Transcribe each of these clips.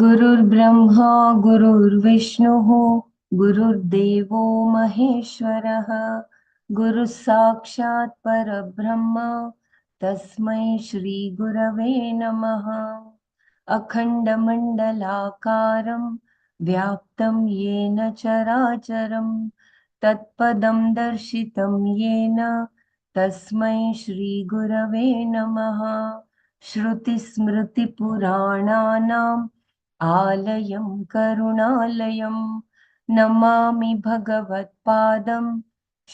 गुरुर्ब्रह्मा गुरुर्विष्णुः गुरुर्देवो महेश्वरः गुरुः साक्षात् परब्रह्म तस्मै श्रीगुरवे नमः। अखण्डमण्डलाकारं व्याप्तं येन चराचरं तत्पदं दर्शितं येन तस्मै श्रीगुरवे नमः। श्रुतिस्मृतिपुराणानाम् आलयं करुणालयं नमामि भगवत्पादं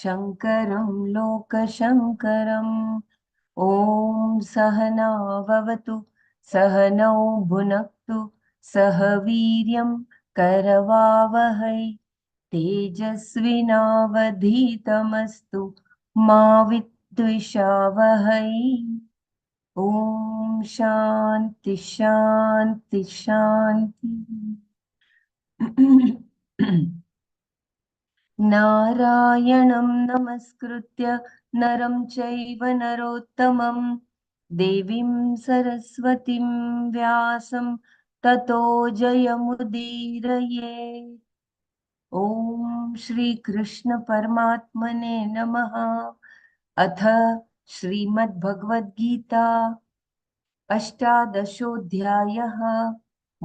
शङ्करं लोकशङ्करम्। ॐ सहना भवतु सहनौ भुनक्तु सह वीर्यं करवावहै तेजस्विनावधीतमस्तु मा विद्विषावहै। ओम शांति शांति शांति। नारायणं नमस्कृत्य नरं चैव नरोत्तमं देवीं सरस्वतीं व्यासं ततो जयमुदीरये। ओम श्री कृष्ण परमात्मने नमः। अथ श्रीमद्भगवद गीता अष्टादशोऽध्यायः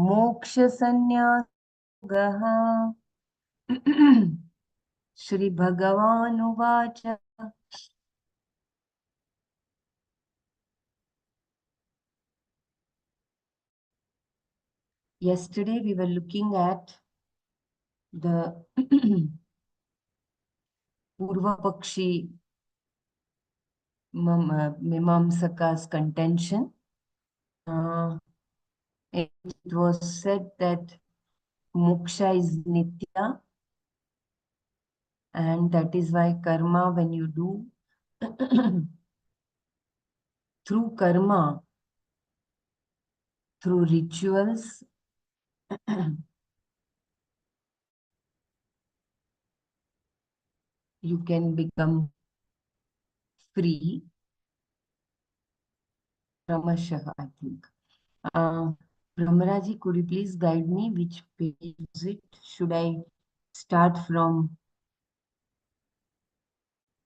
मोक्षसंन्यासयोगः। श्रीभगवानुवाच Yesterday we were looking at the Purva Pakshi Mimamsaka's contention. It was said that moksha is nitya, and that is why karma, when you do through karma, through rituals, you can become free. Ramashah, I think. Brahmaraji, could you please guide me which page is it? Should I start from?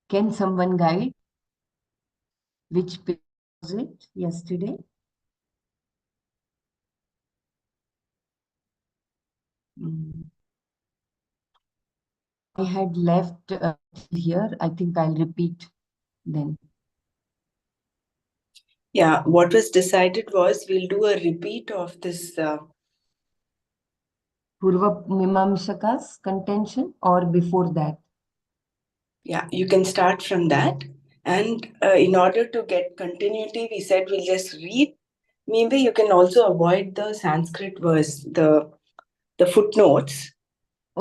Can someone guide which page was it yesterday? I had left here. I think I'll repeat then. Yeah, what was decided was we'll do a repeat of this Purva Mimamsaka's contention or before that? Yeah, you can start from that. And in order to get continuity, we said we'll just read. Maybe you can also avoid the Sanskrit verse, the footnotes,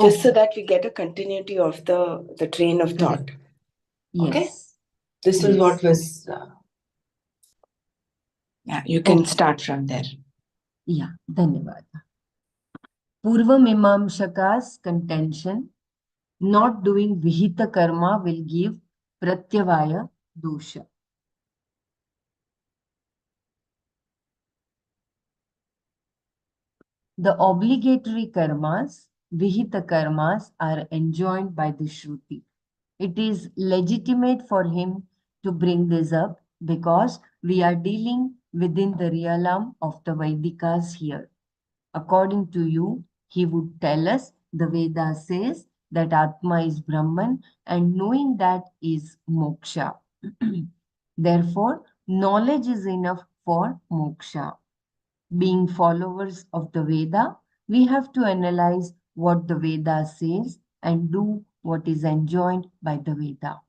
just so that we get a continuity of the train of thought. Yes. Okay? This is what was... yeah, you can start from there. Yeah, dhanyavada. Purva Mimamsaka's contention, not doing vihita karma will give pratyavaya dosha. The obligatory karmas, vihita karmas, are enjoined by the Shruti. It is legitimate for him to bring this up because we are dealing within the realm of the Vedikas here. According to you, he would tell us the Veda says that Atma is Brahman and knowing that is moksha. Therefore, knowledge is enough for moksha. Being followers of the Veda, we have to analyze what the Veda says and do what is enjoined by the Veda.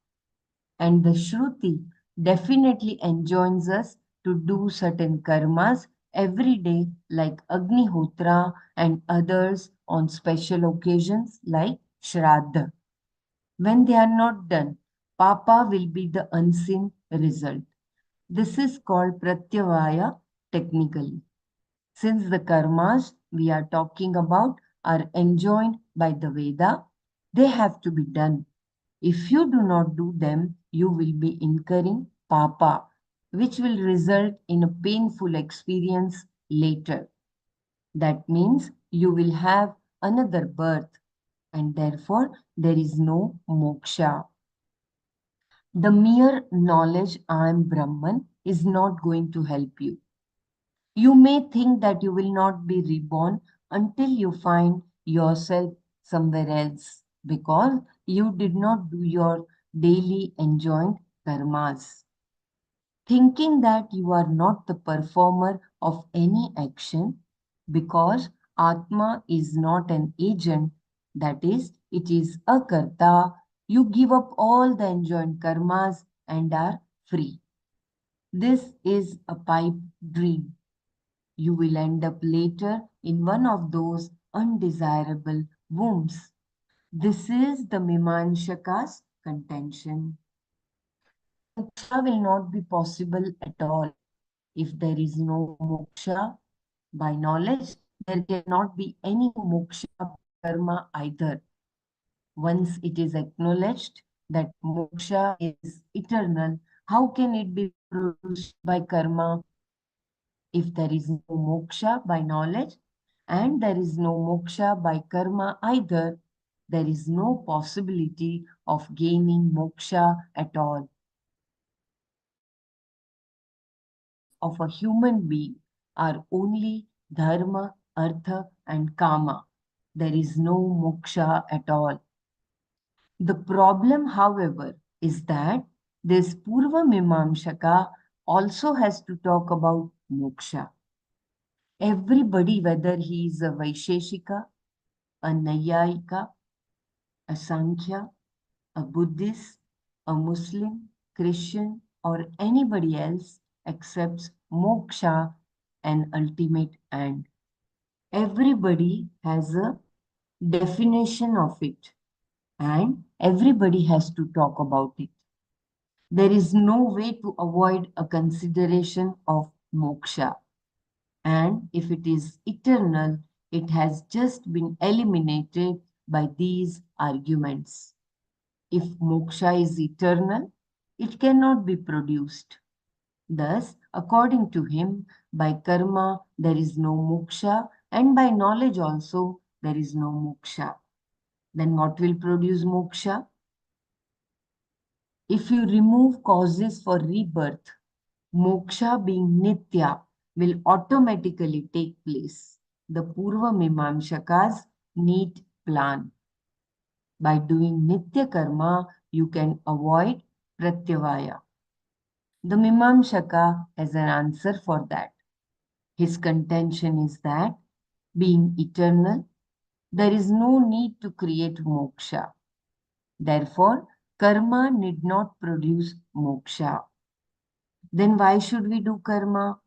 And the Shruti definitely enjoins us to do certain karmas every day like Agnihotra and others on special occasions like Shraddha. When they are not done, Papa will be the unseen result. This is called Pratyavaya technically. Since the karmas we are talking about are enjoined by the Veda, they have to be done. If you do not do them, you will be incurring papa, which will result in a painful experience later. That means you will have another birth, and therefore there is no moksha. The mere knowledge I am Brahman is not going to help you. You may think that you will not be reborn until you find yourself somewhere else because you did not do your daily enjoined karmas. Thinking that you are not the performer of any action because Atma is not an agent, that is, it is a karta, you give up all the enjoined karmas and are free. This is a pipe dream. You will end up later in one of those undesirable wombs. This is the Mimanshaka's contention. Moksha will not be possible at all. If there is no moksha by knowledge, there cannot be any moksha by karma either. Once it is acknowledged that moksha is eternal, how can it be produced by karma? If there is no moksha by knowledge and there is no moksha by karma either, there is no possibility of gaining moksha at all. Life of a human being are only dharma, artha, and kama. There is no moksha at all. The problem, however, is that this Purva Mimamsaka also has to talk about moksha. Everybody, whether he is a Vaisheshika, a Nayayika, a Sankhya, a Buddhist, a Muslim, Christian, or anybody else accepts moksha, an ultimate end. Everybody has a definition of it, and everybody has to talk about it. There is no way to avoid a consideration of moksha. And if it is eternal, it has just been eliminated by these arguments. If moksha is eternal, it cannot be produced. Thus, according to him, by karma there is no moksha, and by knowledge also there is no moksha. Then what will produce moksha? If you remove causes for rebirth, moksha being nitya will automatically take place. The Purva Mimamshakas neat plan. By doing nitya karma, you can avoid pratyavaya. The Mimamshaka has an answer for that. His contention is that, being eternal, there is no need to create moksha. Therefore, karma need not produce moksha. Then why should we do karma?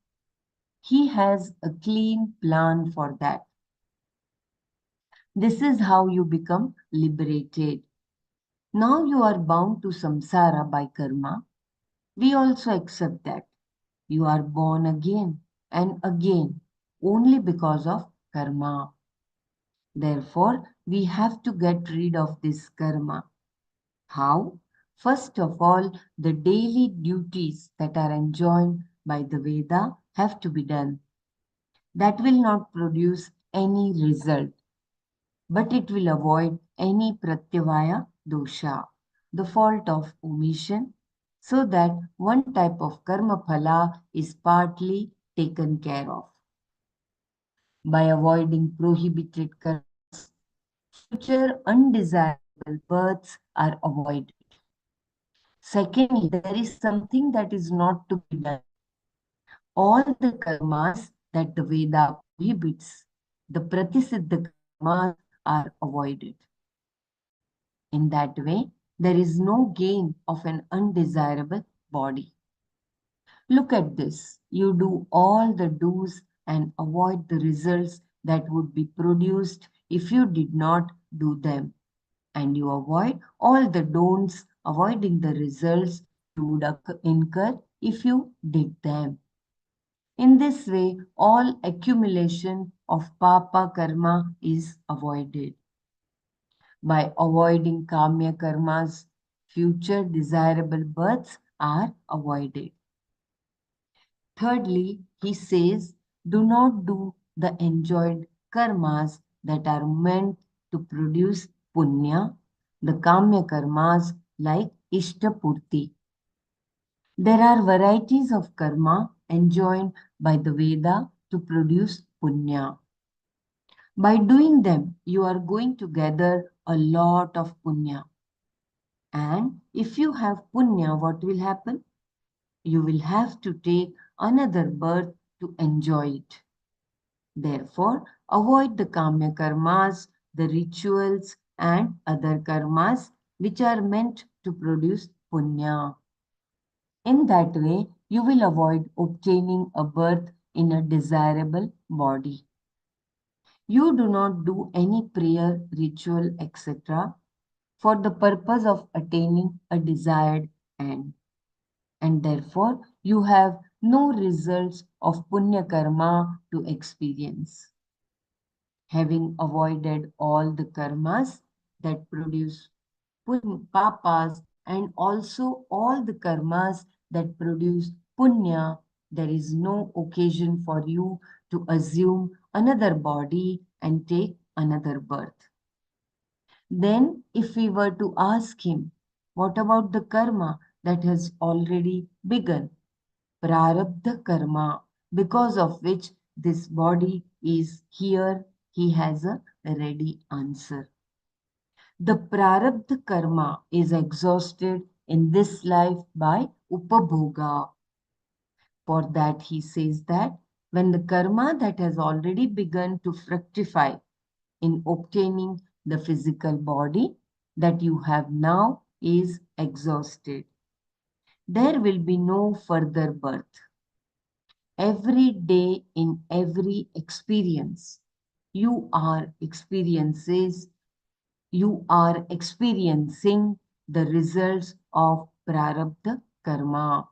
He has a clean plan for that. This is how you become liberated. Now you are bound to samsara by karma. We also accept that. You are born again and again only because of karma. Therefore, we have to get rid of this karma. How? First of all, the daily duties that are enjoined by the Veda have to be done. That will not produce any result, but it will avoid any pratyavaya dosha, the fault of omission, so that one type of karma phala is partly taken care of. By avoiding prohibited karmas, future undesirable births are avoided. Secondly, there is something that is not to be done. All the karmas that the Veda prohibits, the pratisiddha karmas are avoided. In that way, there is no gain of an undesirable body. Look at this. You do all the do's and avoid the results that would be produced if you did not do them. And you avoid all the don'ts, avoiding the results you would incur if you did them. In this way, all accumulation of papa karma is avoided. By avoiding kamya karmas, future desirable births are avoided. Thirdly, he says, do not do the enjoyed karmas that are meant to produce punya, the kamya karmas like Ishtapurti. There are varieties of karma enjoined by the Veda to produce punya. By doing them, you are going to gather a lot of punya. And if you have punya, what will happen? You will have to take another birth to enjoy it. Therefore, avoid the kamya karmas, the rituals, and other karmas which are meant to produce punya. In that way, you will avoid obtaining a birth in a desirable body. You do not do any prayer, ritual, etc. for the purpose of attaining a desired end. And therefore, you have no results of punya karma to experience. Having avoided all the karmas that produce papas and also all the karmas that produce punya, there is no occasion for you to assume another body and take another birth. Then, if we were to ask him, what about the karma that has already begun? Prarabdha karma, because of which this body is here, he has a ready answer. The prarabdha karma is exhausted in this life by upabhoga. For that, he says that when the karma that has already begun to fructify in obtaining the physical body that you have now is exhausted, there will be no further birth. Every day in every experience, you are experiencing the results of prarabdha karma.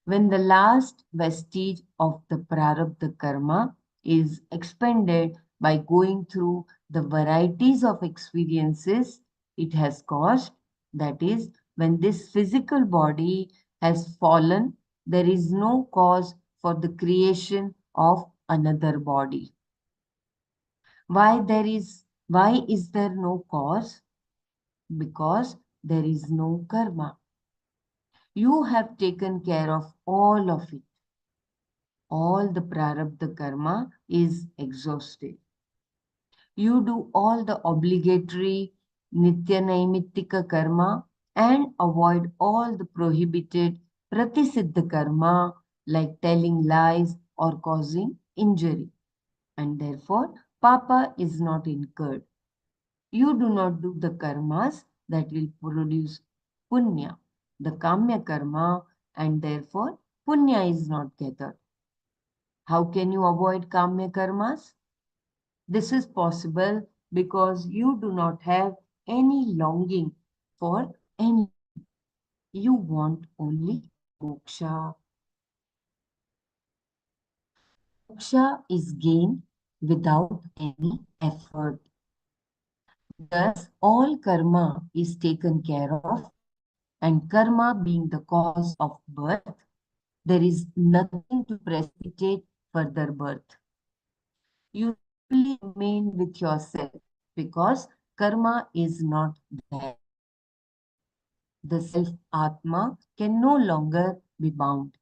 When the last vestige of the prarabdha karma is expended by going through the varieties of experiences it has caused, that is, when this physical body has fallen, there is no cause for the creation of another body. Why is there no cause? Because there is no karma. You have taken care of all of it. All the prarabdha karma is exhausted. You do all the obligatory nitya naimittika karma and avoid all the prohibited pratisiddha karma like telling lies or causing injury. And therefore, papa is not incurred. You do not do the karmas that will produce punya, the kamya karma, and therefore punya is not gathered. How can you avoid kamya karmas? This is possible because you do not have any longing for anything. You want only moksha. Moksha is gained without any effort. Thus, all karma is taken care of, and karma being the cause of birth, there is nothing to precipitate further birth. You simply remain with yourself because karma is not there. The self Atma can no longer be bound.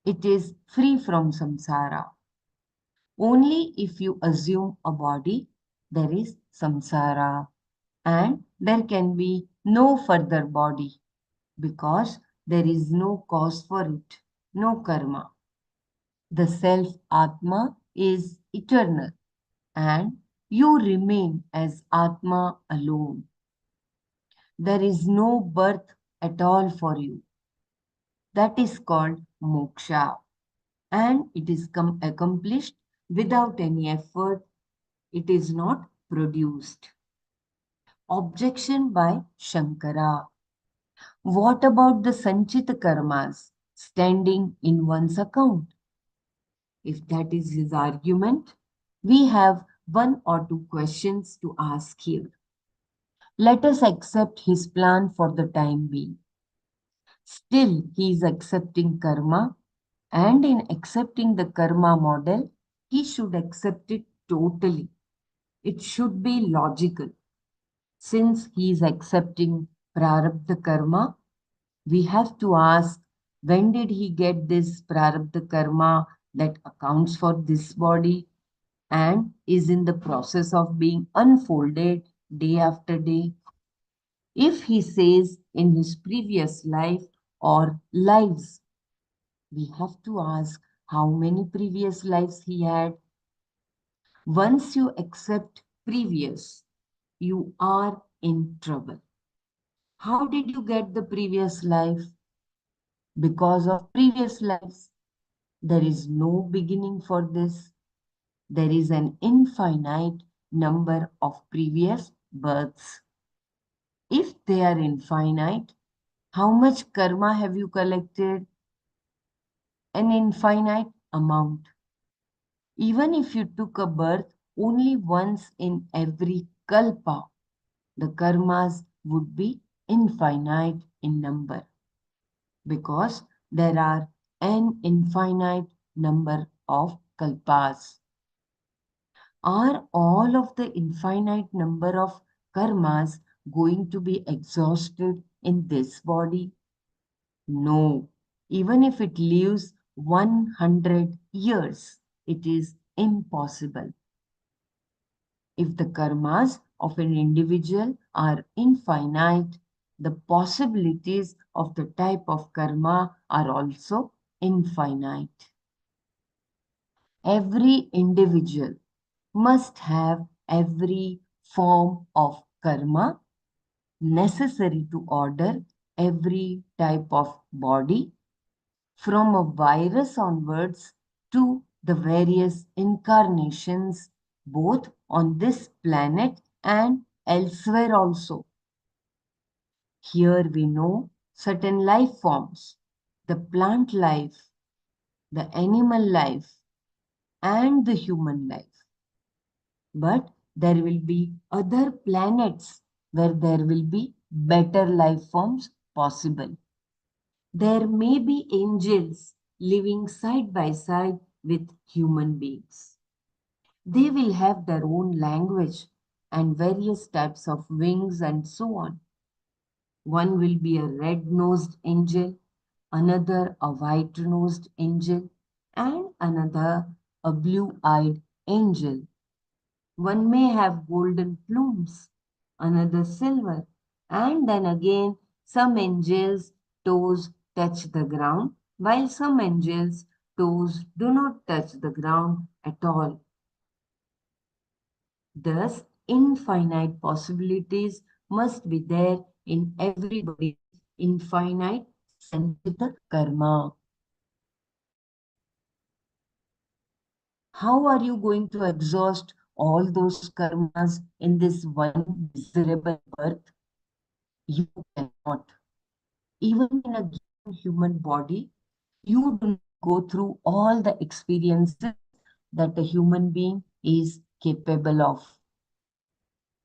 It is free from samsara. Only if you assume a body, there is samsara, and there can be no further body because there is no cause for it, no karma. The self Atma is eternal and you remain as Atma alone. There is no birth at all for you. That is called moksha. and it is accomplished without any effort. It is not produced. Objection by Shankara. What about the Sanchita karmas standing in one's account? If that is his argument, we have one or two questions to ask here. Let us accept his plan for the time being. Still, he is accepting karma, and in accepting the karma model, he should accept it totally. It should be logical. Since he is accepting prarabdha karma, we have to ask, when did he get this prarabdha karma that accounts for this body and is in the process of being unfolded day after day? If he says in his previous life or lives, we have to ask how many previous lives he had. Once you accept previous, you are in trouble. How did you get the previous life? Because of previous lives. There is no beginning for this. There is an infinite number of previous births. If they are infinite, how much karma have you collected? An infinite amount. Even if you took a birth only once in every kalpa, the karmas would be infinite in number because there are an infinite number of kalpas. Are all of the infinite number of karmas going to be exhausted in this body? No. Even if it lives 100 years, it is impossible. If the karmas of an individual are infinite, the possibilities of the type of karma are also infinite. Every individual must have every form of karma necessary to order every type of body from a virus onwards to the various incarnations, both on this planet and elsewhere also. Here we know certain life forms, the plant life, the animal life, and the human life. But there will be other planets where there will be better life forms possible. There may be angels living side by side with human beings. They will have their own language and various types of wings and so on. One will be a red-nosed angel, another a white-nosed angel, and another a blue-eyed angel. One may have golden plumes, another silver, and then again some angels' toes touch the ground, while some angels' toes do not touch the ground at all. Thus, infinite possibilities must be there in everybody's infinite Sanchita karma. How are you going to exhaust all those karmas in this one miserable birth? You cannot. Even in a given human body, you do not go through all the experiences that a human being is capable of.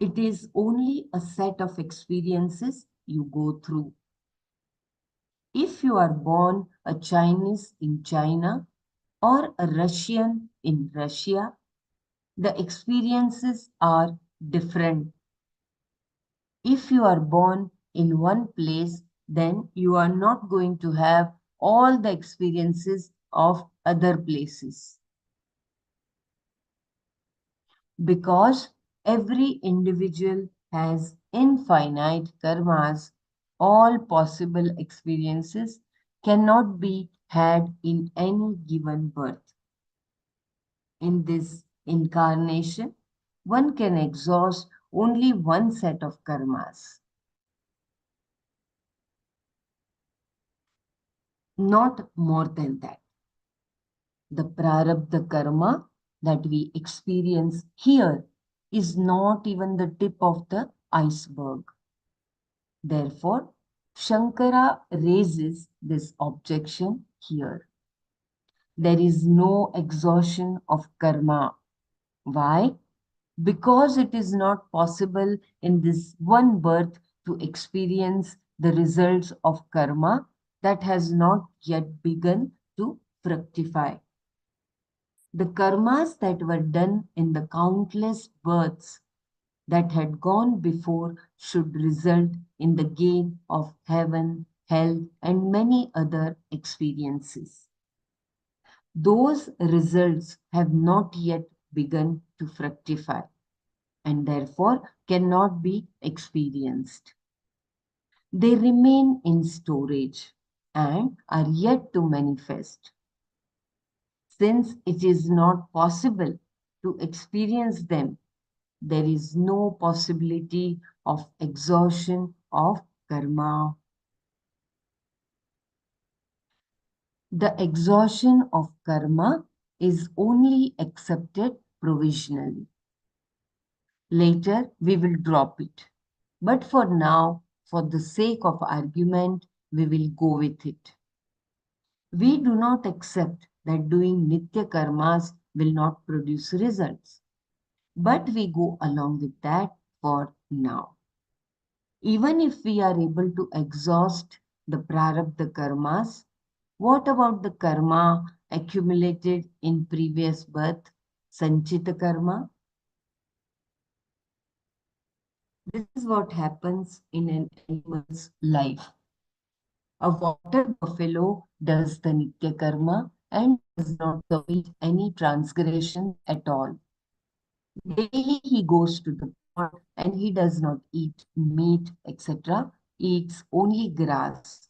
It is only a set of experiences you go through. If you are born a Chinese in China or a Russian in Russia, the experiences are different. If you are born in one place, then you are not going to have all the experiences of other places. Because every individual has infinite karmas, all possible experiences cannot be had in any given birth. In this incarnation, one can exhaust only one set of karmas, not more than that. The prarabdha karma that we experience here is not even the tip of the iceberg. Therefore, Shankara raises this objection here. There is no exhaustion of karma. Why? Because it is not possible in this one birth to experience the results of karma that has not yet begun to fructify. The karmas that were done in the countless births that had gone before should result in the gain of heaven, hell, and many other experiences. Those results have not yet begun to fructify and therefore cannot be experienced. They remain in storage and are yet to manifest. Since it is not possible to experience them, there is no possibility of exhaustion of karma. The exhaustion of karma is only accepted provisionally. Later, we will drop it. But for now, for the sake of argument, we will go with it. We do not accept that doing nitya karmas will not produce results. But we go along with that for now. Even if we are able to exhaust the prarabdha karmas, what about the karma accumulated in previous birth, sanchita karma? This is what happens in an animal's life. A water buffalo does the nitya karma and does not commit any transgressions at all. Daily he goes to the pond and he does not eat meat, etc., eats only grass.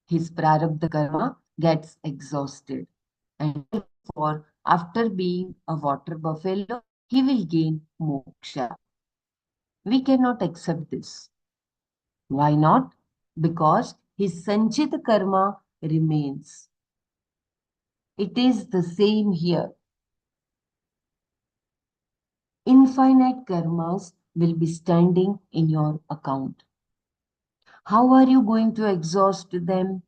His prarabdha karma gets exhausted. And therefore, after being a water buffalo, he will gain moksha. We cannot accept this. Why not? Because his sanchita karma remains. It is the same here. Infinite karmas will be standing in your account. How are you going to exhaust them?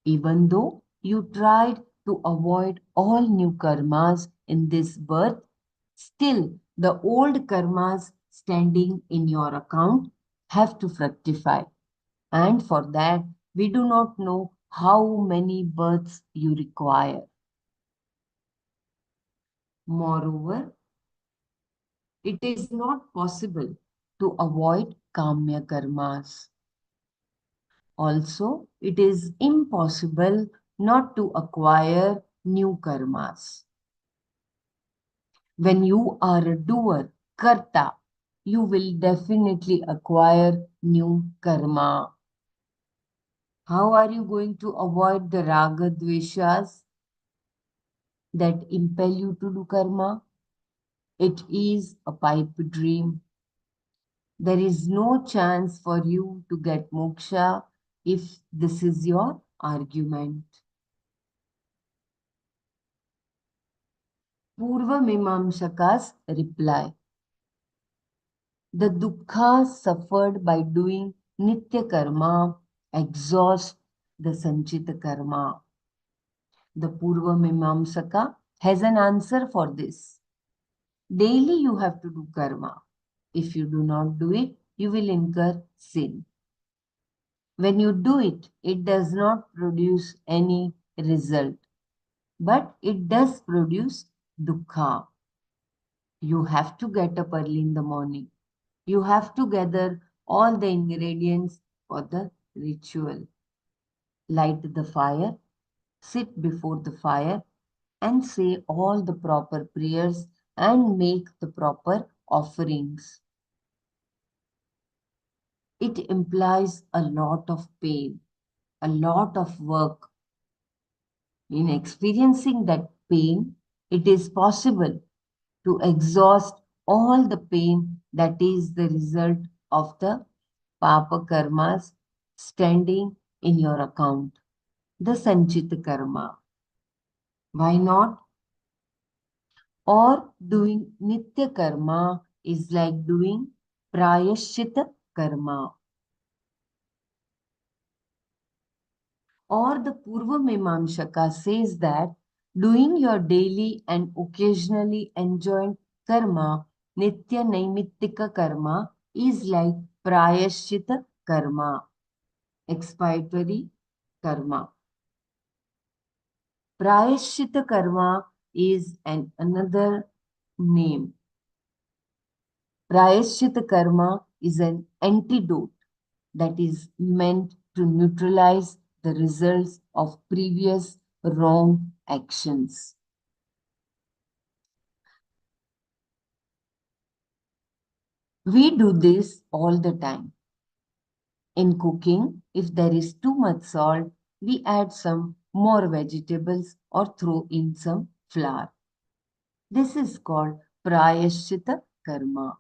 Even though you tried to avoid all new karmas in this birth, still the old karmas standing in your account have to fructify. And for that, we do not know how many births you require. Moreover, it is not possible to avoid kamya karmas. Also, it is impossible not to acquire new karmas. When you are a doer, karta, you will definitely acquire new karma. How are you going to avoid the raga dveshas that impel you to do karma? It is a pipe dream. There is no chance for you to get moksha if this is your argument. Purva Mimamsaka's reply. The dukkha suffered by doing nitya karma exhaust the sanchita karma. The Purva Mimamsaka has an answer for this. Daily you have to do karma. If you do not do it, you will incur sin. When you do it, it does not produce any result, but it does produce dukkha. You have to get up early in the morning. You have to gather all the ingredients for the ritual. Light the fire, sit before the fire, and say all the proper prayers and make the proper offerings. It implies a lot of pain, a lot of work. In experiencing that pain, it is possible to exhaust all the pain that is the result of the papa karmas standing in your account, the sanchita karma. Why not? Or doing nitya karma is like doing prayashchita karma. Or the Purva Mimamsaka says that doing your daily and occasionally enjoined karma, nitya naimittika karma, is like prayashchita karma, expiatory karma. Prayashchita karma is another name. Prayashchita karma is an antidote that is meant to neutralize the results of previous wrong actions. We do this all the time. In cooking, if there is too much salt, we add some more vegetables or throw in some flour. This is called prayashchita karma.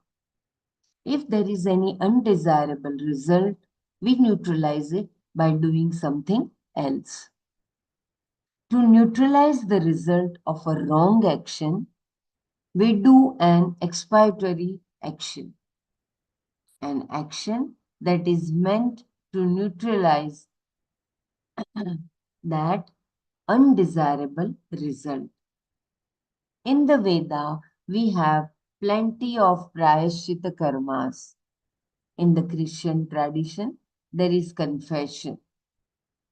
If there is any undesirable result, we neutralize it by doing something else. To neutralize the result of a wrong action, we do an expiatory action, an action that is meant to neutralize that undesirable result. In the Veda, we have plenty of prayashchita karmas. In the Christian tradition, there is confession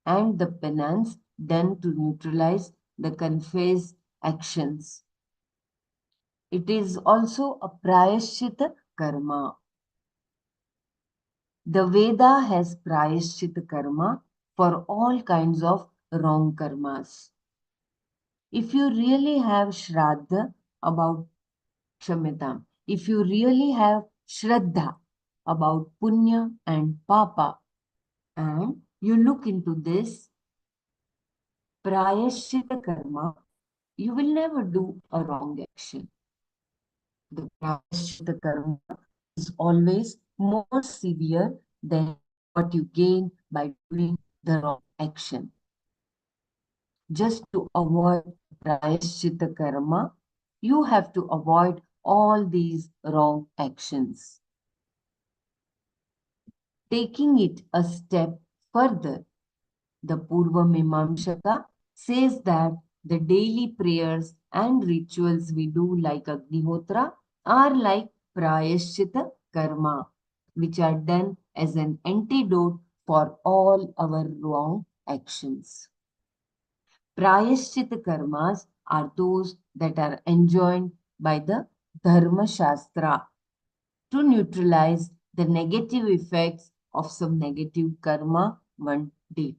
and the penance done to neutralize the confessed actions. It is also a prayashchita karma. The Veda has prayashchita karma for all kinds of wrong karmas. If you really have shraddha about Kshamyatam, if you really have shraddha about punya and papa, and you look into this prayashchita karma, you will never do a wrong action. The prayashchita karma is always more severe than what you gain by doing the wrong action. Just to avoid prayashchita karma, you have to avoid all these wrong actions. Taking it a step further, the Purva Mimamsaka says that the daily prayers and rituals we do like Agnihotra are like prayashchita karma, which are done as an antidote for all our wrong actions. Prayashchita karmas are those that are enjoined by the Dharma Shastra to neutralize the negative effects of some negative karma one did.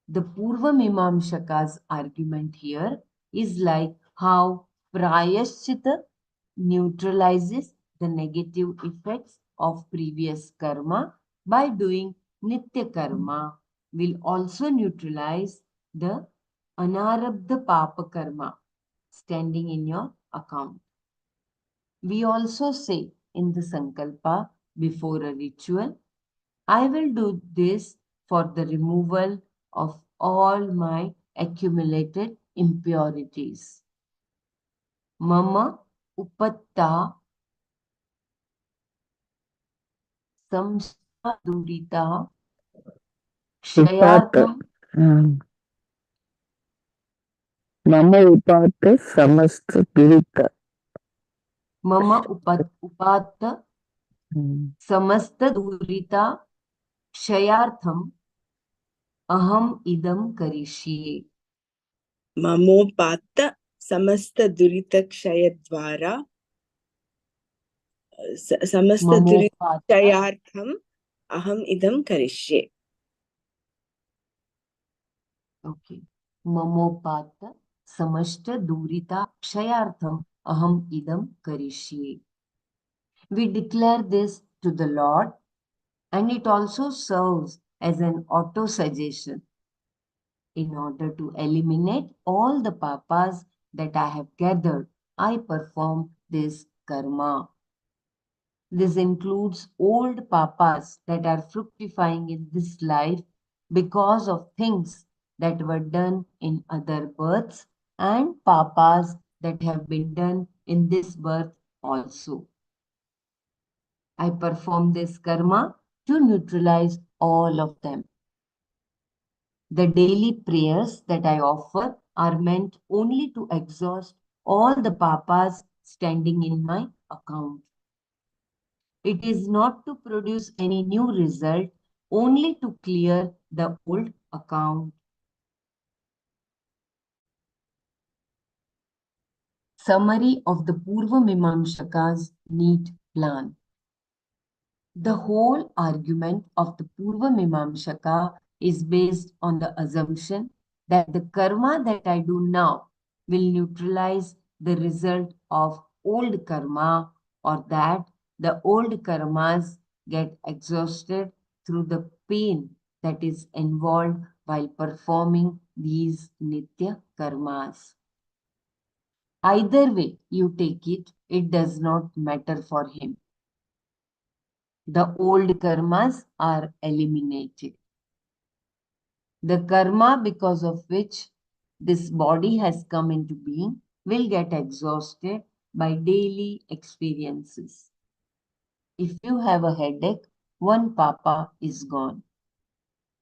The Purva Mimamsaka's argument here is like how Prayashchita neutralizes the negative effects of previous karma by doing Nitya karma will also neutralize the Anarabdha Papa karma standing in your account. We also say in the Sankalpa before a ritual, I will do this for the removal of all my accumulated impurities. Mama upatta samsta durita उपात kshayartham मम उपात समस्त दुरित mama upatta samasta durita kshayartham aham idam karishiye. ममोपात्त समस्त दुरित क्षय द्वारा समस्त दुरित Mamopatta, क्षयार्थम अहम इदम करिष्ये. okay. Mamopatta samasta durita kshayartham aham idam karishiye. We declare this to the Lord, and it also serves as an auto suggestion in order to eliminate all the papas that I have gathered. I perform this karma. This includes old papas that are fructifying in this life because of things that were done in other births and papas that have been done in this birth also. I perform this karma to neutralize all of them. The daily prayers that I offer are meant only to exhaust all the papas standing in my account. It is not to produce any new result, only to clear the old account. Summary of the Purva Mimamsaka's neat plan. The whole argument of the Purva Mimamsaka is based on the assumption that the karma that I do now will neutralize the result of old karma, or that the old karmas get exhausted through the pain that is involved while performing these nitya karmas. Either way you take it, it does not matter for him. The old karmas are eliminated. The karma because of which this body has come into being will get exhausted by daily experiences. If you have a headache, one papa is gone.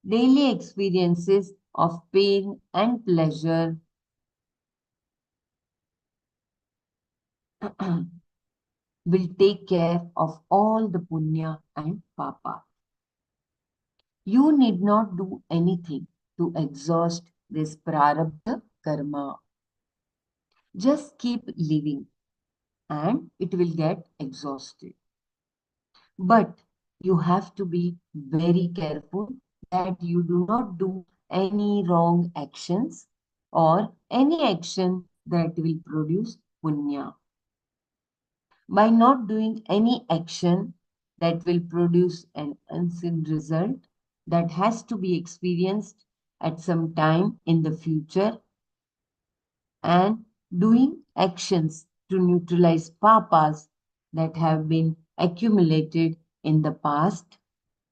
Daily experiences of pain and pleasure will take care of all the punya and papa. You need not do anything to exhaust this prarabdha karma. Just keep living and it will get exhausted. But you have to be very careful that you do not do any wrong actions or any action that will produce punya. By not doing any action that will produce an unseen result that has to be experienced at some time in the future, and doing actions to neutralize papas that have been accumulated in the past,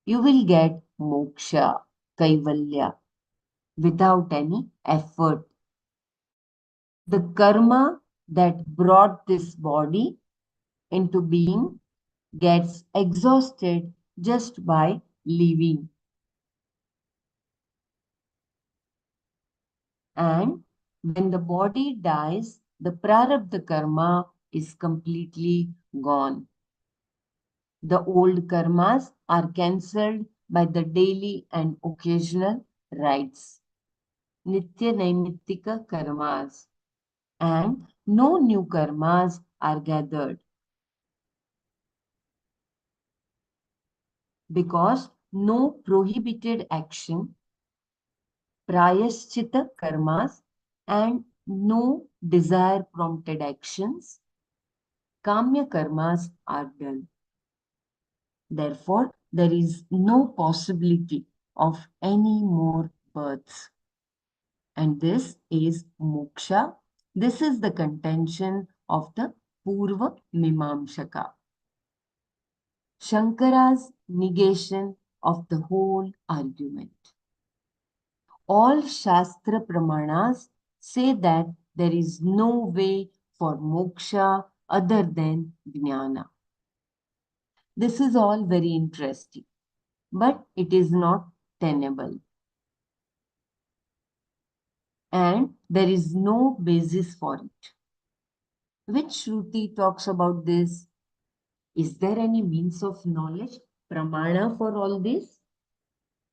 you will get moksha, kaivalya, without any effort. The karma that brought this body into being gets exhausted just by living. And when the body dies, the prarabdha karma is completely gone. The old karmas are cancelled by the daily and occasional rites, nitya naimittika karmas, and no new karmas are gathered because no prohibited action, prayaschita karmas, and no desire prompted actions, kamya karmas, are done. Therefore, there is no possibility of any more births. And this is moksha. This is the contention of the Purva Mimamsaka. Shankara's negation of the whole argument. All Shastra Pramanas say that there is no way for moksha other than jnana. This is all very interesting, but it is not tenable. And there is no basis for it. Which Shruti talks about this? Is there any means of knowledge, pramana for all this?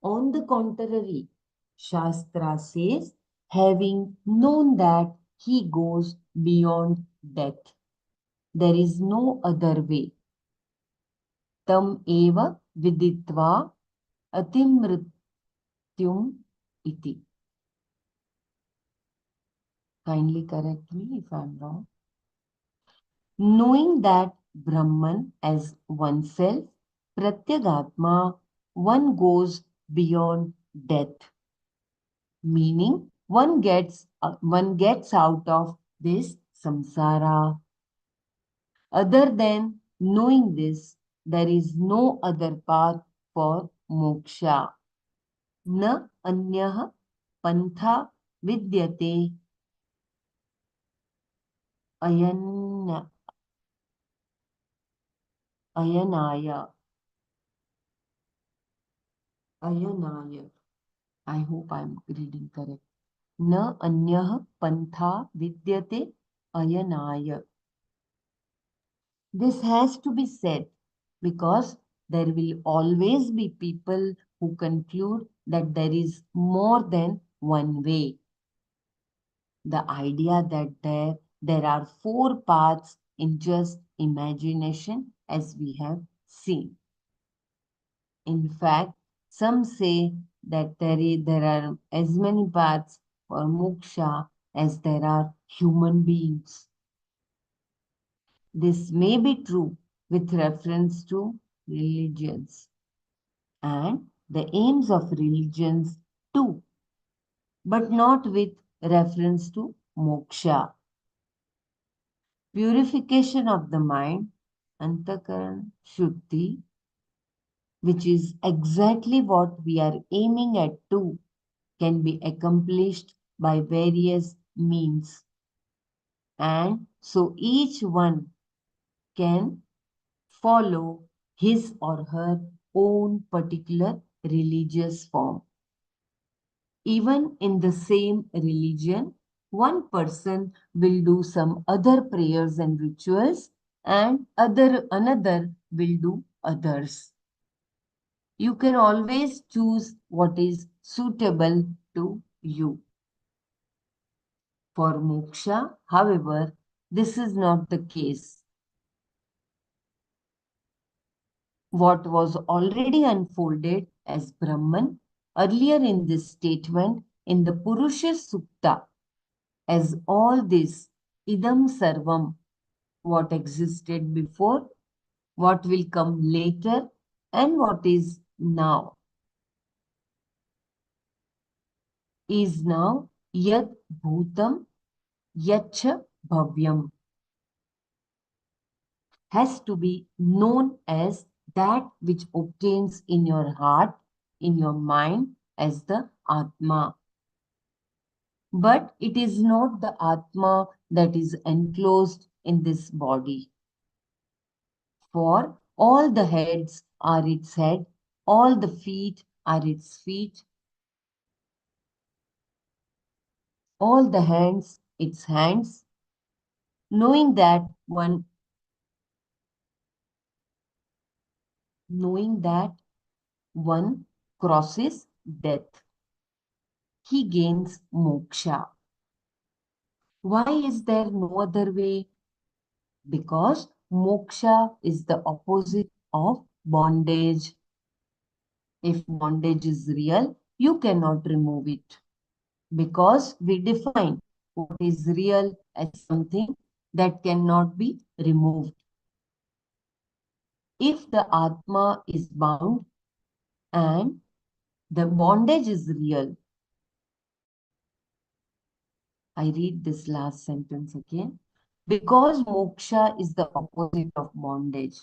On the contrary, Shastra says, having known that he goes beyond death, there is no other way. Tam eva viditva atimrityum iti. Kindly correct me if I am wrong. Knowing that Brahman as oneself, Pratyagatma, one goes beyond death. Meaning one gets out of this samsara. Other than knowing this, there is no other path for moksha. Na anyah pantha vidyate ayan ayanaya ayanaya. I hope I'm reading correct. Na anyah pantha vidyate ayanaya. This has to be said because there will always be people who conclude that there is more than one way. The idea that there are four paths in just imagination, as we have seen. In fact, some say that there are as many paths for moksha as there are human beings. This may be true with reference to religions and the aims of religions too, but not with reference to moksha. Purification of the mind, antakaran shuddhi, which is exactly what we are aiming at too, can be accomplished by various means. And so each one can follow his or her own particular religious form. Even in the same religion, one person will do some other prayers and rituals and another will do others. You can always choose what is suitable to you. For moksha, however, this is not the case. What was already unfolded as Brahman earlier in this statement in the Purusha Sukta, as all this idam sarvam, what existed before, what will come later, and what is now, is now yat bhutam yacha bhavyam, has to be known as that which obtains in your heart, in your mind, as the Atma. But it is not the Atma that is enclosed in this body. For all the heads are its head, all the feet are its feet, all the hands its hands, knowing that one crosses death, he gains moksha. Why is there no other way? Because moksha is the opposite of bondage. If bondage is real, you cannot remove it. Because we define what is real as something that cannot be removed. If the Atma is bound and the bondage is real, I read this last sentence again. Because moksha is the opposite of bondage.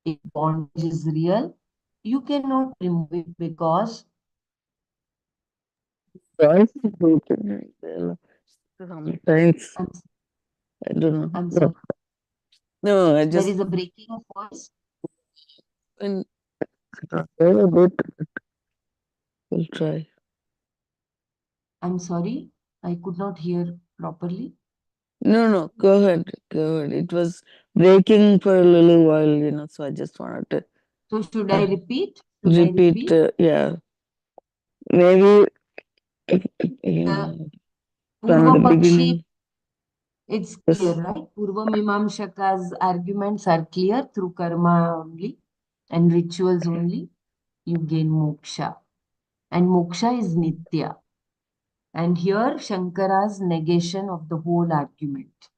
If bondage is real, you cannot remove it because Voice is broken. Sometimes I'm, I don't know. I'm sorry. No, I There just is a breaking of voice. when a bit. We'll try. I'm sorry. I could not hear properly. No, go ahead. Go ahead. It was breaking for a little while, so I just wanted to So should I repeat? repeat. Yeah. Maybe The from Purva the Pakshi, beginning. it's clear, Yes. right? Purva Mimamshaka's arguments are clear through karma only and rituals only. You gain moksha. And moksha is nitya. And here Shankara's negation of the whole argument.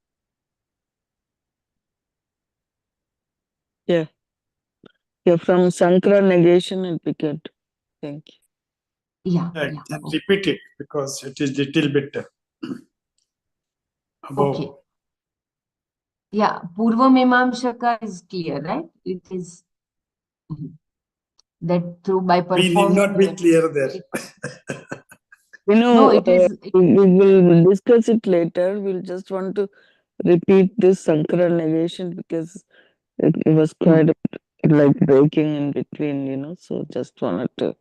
Yeah. Yeah, from Sankara negation it became. Thank you. Yeah, I yeah. can Okay. repeat it because it is little bit above. Okay. Yeah, Purva Mimamshaka is clear, right? It is that through by We need performing not be clear there. You No, know, it is. we will discuss it later. We'll just want to repeat this Sankara negation because it was Hmm. quite like breaking in between, so just wanted to.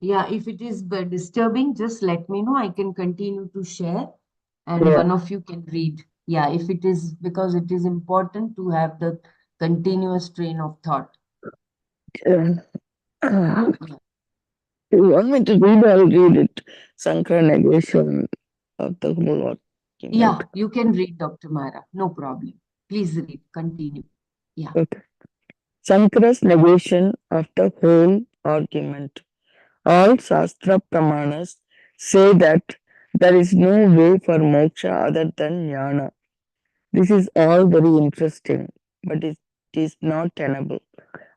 Yeah, if it is disturbing, just let me know. I can continue to share and Yeah. one of you can read. Yeah, if it is because it is important to have the continuous train of thought. Yeah. Yeah, You want me to read? I'll read it. Sankara negation of the whole argument. yeah, you can read, Dr. Mara. No problem. Please read. Continue. Yeah. Okay. Sankara's negation of the whole argument. All Shastra Pramanas say that there is no way for moksha other than jnana. This is all very interesting, but it is not tenable,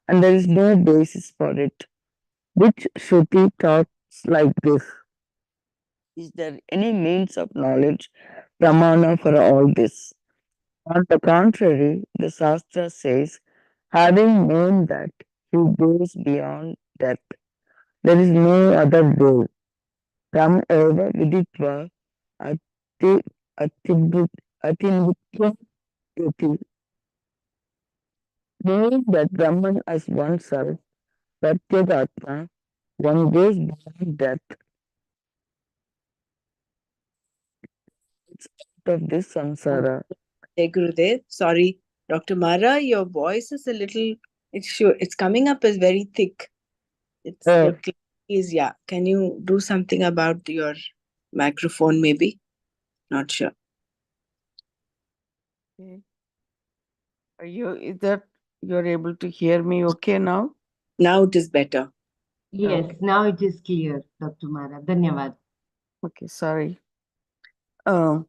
and there is no basis for it. Which Shruti talks like this? Is there any means of knowledge, pramana for all this? On the contrary, the Shastra says, having known that he goes beyond death, there is no other way. Tam eva viditva ati atinvityam iti. Knowing that Brahman as oneself, Pratyagatma, one goes beyond death. It's out of this samsara. Hey, Gurudev. Sorry, Dr. Mara, your voice is a little, it's coming up as very thick. It's your Oh, clarity is, yeah. Can you do something about your microphone, maybe? Not sure. okay. Is that you're able to hear me okay now? Now it is better. Yes, Okay. now it is clear, Dr. Mara. Dhanyavad. Okay, sorry. Um,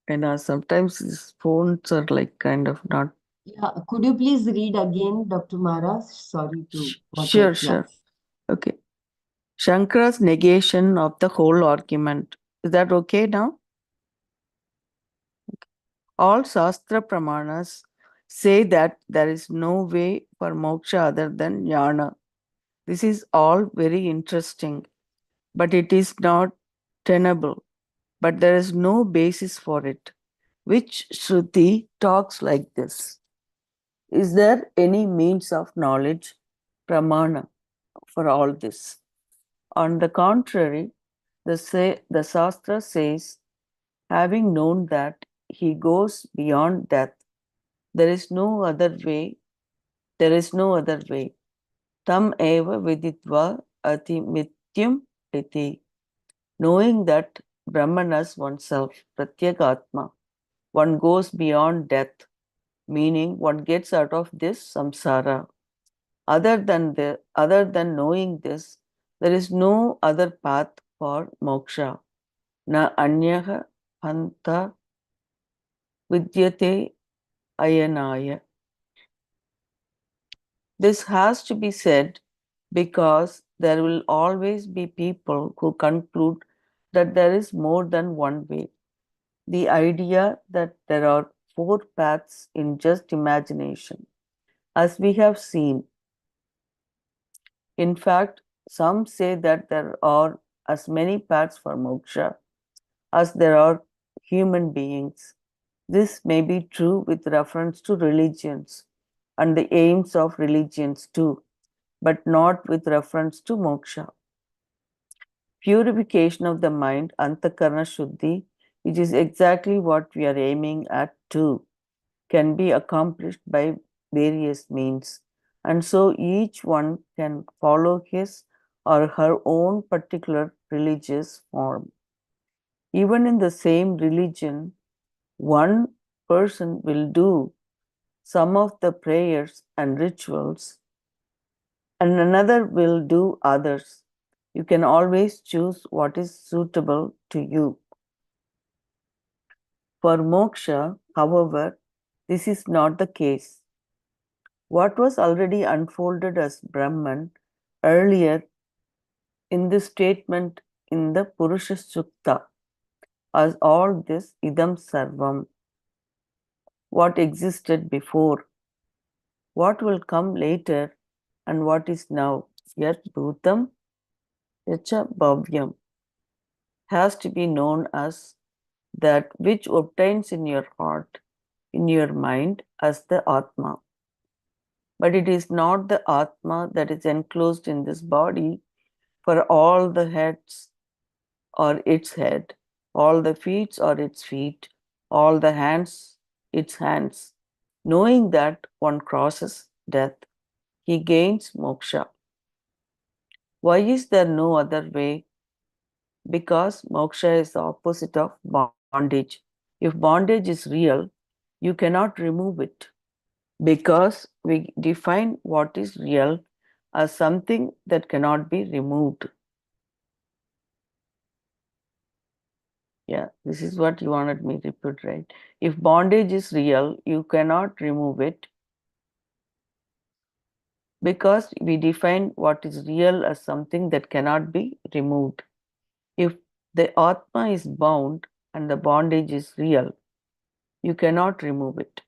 and sometimes these phones are like kind of not. Yeah, could you please read again, Dr. Mara? Sorry to what I, Sure, yeah. sure. Okay. Shankara's negation of the whole argument. Is that okay now? All Shastra Pramanas say that there is no way for moksha other than jnana. This is all very interesting, but it is not tenable. But there is no basis for it. Which Shruti talks like this? Is there any means of knowledge, pramana, for all this? On the contrary, the Shastra says, having known that he goes beyond death, there is no other way, there is no other way. Tam eva viditva ati mityam iti. Knowing that Brahmanas oneself, Pratyagatma, one goes beyond death, meaning one gets out of this samsara. Other than knowing this, there is no other path for moksha. Na anyaha panta vidyate ayanaya. This has to be said because there will always be people who conclude that there is more than one way. The idea that there are four paths in just imagination, as we have seen. In fact, some say that there are as many paths for moksha as there are human beings. This may be true with reference to religions and the aims of religions too, but not with reference to moksha. Purification of the mind, antakarna shuddhi, which is exactly what we are aiming at too, can be accomplished by various means, and so each one can follow his or her own particular religious form. Even in the same religion, one person will do some of the prayers and rituals, and another will do others. You can always choose what is suitable to you. For moksha, however, this is not the case. What was already unfolded as Brahman earlier in this statement in the Purusha Sukta as all this idam sarvam, what existed before, what will come later, and what is now, yet bhutam yacha bhavyam has to be known as that which obtains in your heart, in your mind, as the Atma. But it is not the Atma that is enclosed in this body, for all the heads or its head, all the feet or its feet, all the hands its hands. Knowing that one crosses death, he gains moksha. Why is there no other way? Because moksha is the opposite of bondage. If bondage is real, you cannot remove it, because we define what is real as something that cannot be removed. Yeah, this is what you wanted me to repeat, right? If bondage is real, you cannot remove it, because we define what is real as something that cannot be removed. If the Atma is bound and the bondage is real, you cannot remove it.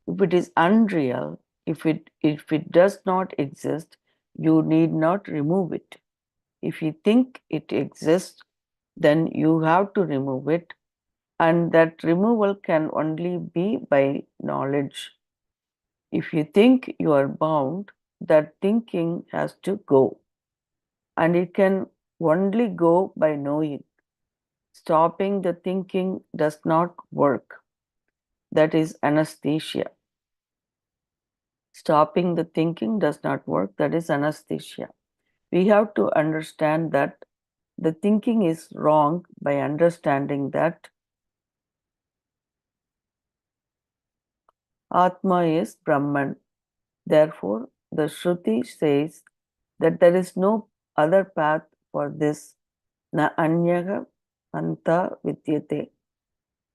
If it is unreal, if it does not exist, you need not remove it. If you think it exists, then you have to remove it, and that removal can only be by knowledge. If you think you are bound, that thinking has to go, and it can only go by knowing. Stopping the thinking does not work. That is anesthesia. Stopping the thinking does not work. That is anesthesia. We have to understand that the thinking is wrong by understanding that Atma is Brahman. Therefore, the Shruti says that there is no other path for this. Na anyaha anta vidyate.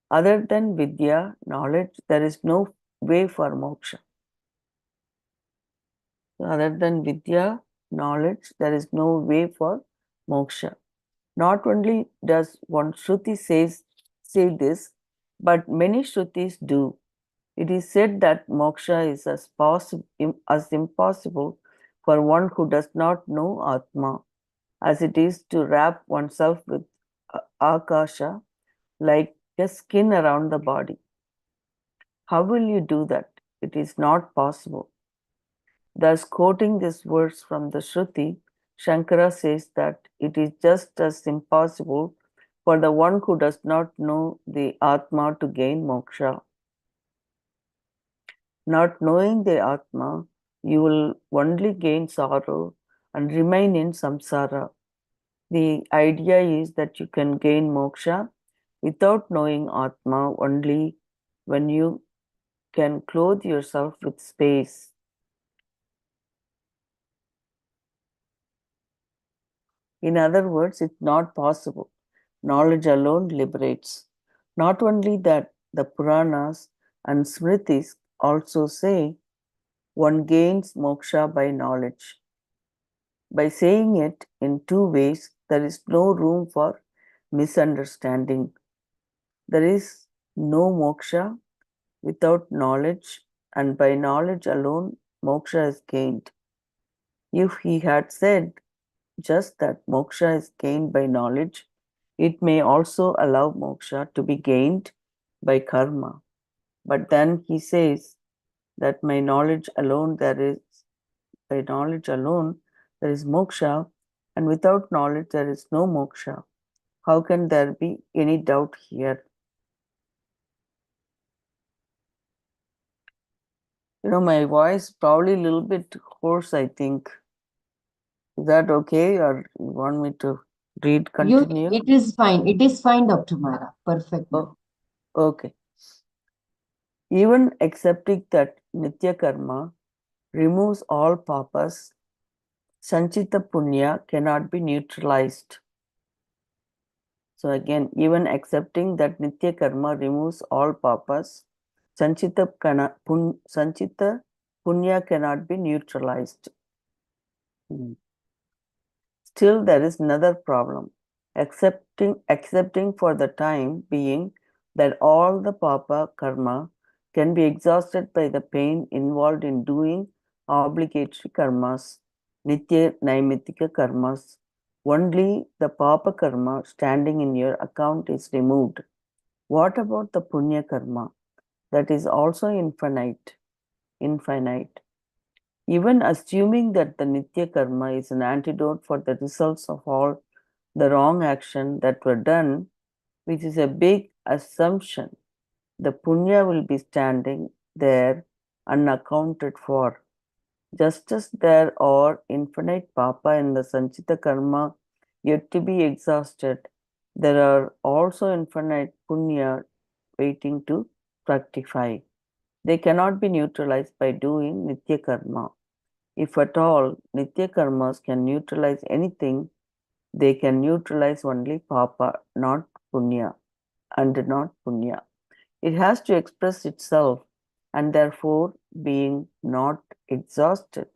Other than vidya, knowledge, there is no way for moksha. Other than vidya, knowledge, there is no way for moksha. Not only does one Shruti say this, but many Shrutis do. It is said that moksha is as impossible for one who does not know Atma as it is to wrap oneself with akasha, like a skin around the body. How will you do that? It is not possible. Thus, quoting this verse from the Shruti, Shankara says that it is just as impossible for the one who does not know the Atma to gain moksha. Not knowing the Atma, you will only gain sorrow and remain in samsara. The idea is that you can gain moksha without knowing Atma only when you can clothe yourself with space. In other words, it's not possible. Knowledge alone liberates. Not only that, the Puranas and Smritis also say one gains moksha by knowledge. By saying it in two ways, there is no room for misunderstanding. There is no moksha without knowledge, and by knowledge alone, moksha is gained. If he had said just that moksha is gained by knowledge, it may also allow moksha to be gained by karma. But then he says that by knowledge alone there is moksha, and without knowledge there is no moksha. How can there be any doubt here? My voice probably a little bit hoarse, I think. Is that okay, or you want me to continue? It is fine. It is fine, Dr. Mara. Perfect. Oh, okay. Even accepting that Nitya Karma removes all papas, Sanchita Punya cannot be neutralized. So again, even accepting that Nitya Karma removes all papas, Sanchita Punya cannot be neutralized. Still, there is another problem. Accepting for the time being that all the papa karma can be exhausted by the pain involved in doing obligatory karmas, nitya naimittika karmas, Only the papa karma standing in your account is removed. What about the punya karma? That is also infinite. Even assuming that the nitya karma is an antidote for the results of all the wrong action that were done, which is a big assumption, the punya will be standing there unaccounted for. Just as there are infinite papa in the sanchita karma yet to be exhausted, there are also infinite punya waiting to fructify. They cannot be neutralized by doing nitya karma. If at all nitya karmas can neutralize anything, they can neutralize only papa, not punya, and not punya. It has to express itself, and therefore being not exhausted,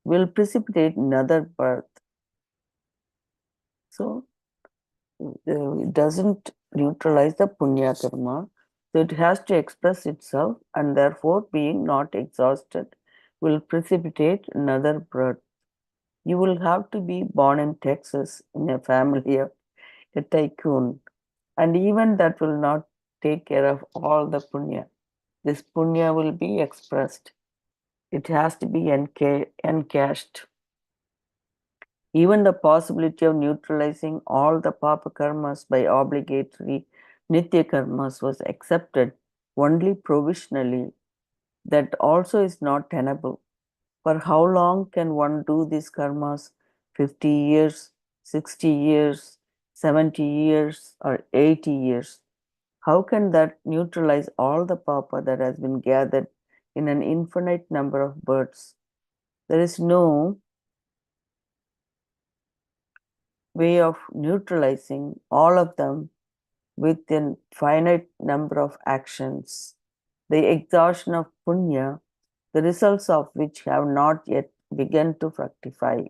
will precipitate another birth. So it doesn't neutralize the punya karma. So it has to express itself, and therefore being not exhausted will precipitate another birth. You will have to be born in Texas in a family of a tycoon, and even that will not take care of all the punya. This punya will be expressed. It has to be encashed. Even the possibility of neutralizing all the papa karmas by obligatory nitya karmas was accepted only provisionally. That also is not tenable. For how long can one do these karmas? 50 years, 60 years, 70 years, or 80 years? How can that neutralize all the papa that has been gathered in an infinite number of births? There is no way of neutralizing all of them with a finite number of actions. The exhaustion of punya, the results of which have not yet begun to fructify.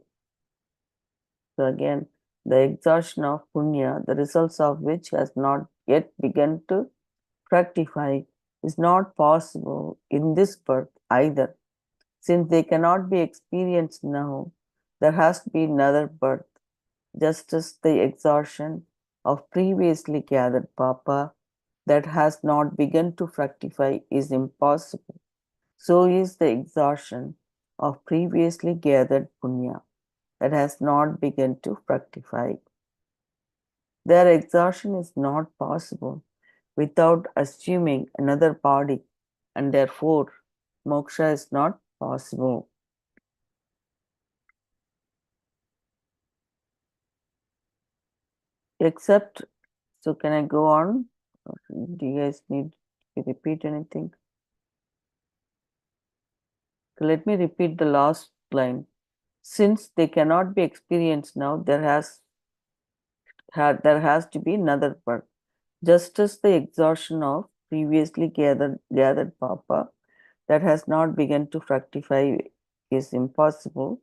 So again, the exhaustion of punya, the results of which has not yet begun to fructify, is not possible in this birth either. Since they cannot be experienced now, there has to be another birth, just as the exhaustion of previously gathered papa that has not begun to fructify is impossible. So is the exhaustion of previously gathered punya that has not begun to fructify. Their exhaustion is not possible without assuming another body, and therefore moksha is not possible. Except, so can I go on? Do you guys need to repeat anything? Let me repeat the last line. Since they cannot be experienced now, there has to be another birth. Just as the exhaustion of previously gathered papa that has not begun to fructify is impossible,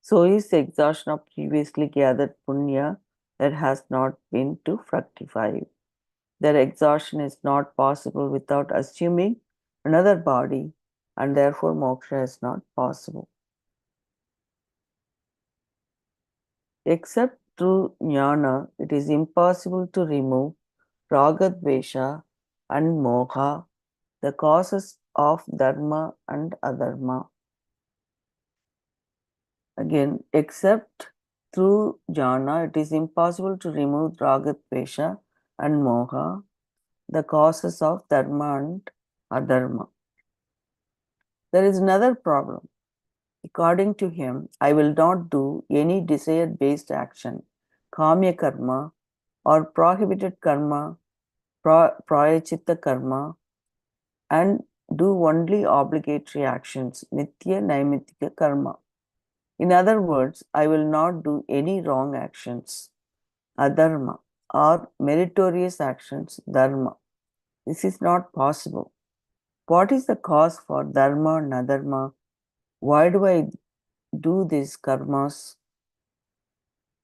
so is the exhaustion of previously gathered punya that has not been to fructify. Their exhaustion is not possible without assuming another body, and therefore moksha is not possible. Except through jnana, it is impossible to remove raga-dvesha and moha, the causes of dharma and adharma. Again, except through jnana, it is impossible to remove raga-dvesha and moha, the causes of dharma and adharma. There is another problem. According to him, I will not do any desire-based action, kamya karma, or prohibited karma, prayachita karma, and do only obligatory actions, nitya naimittika karma. In other words, I will not do any wrong actions, adharma, or meritorious actions, dharma. This is not possible. What is the cause for dharma and adharma? Why do I do these karmas?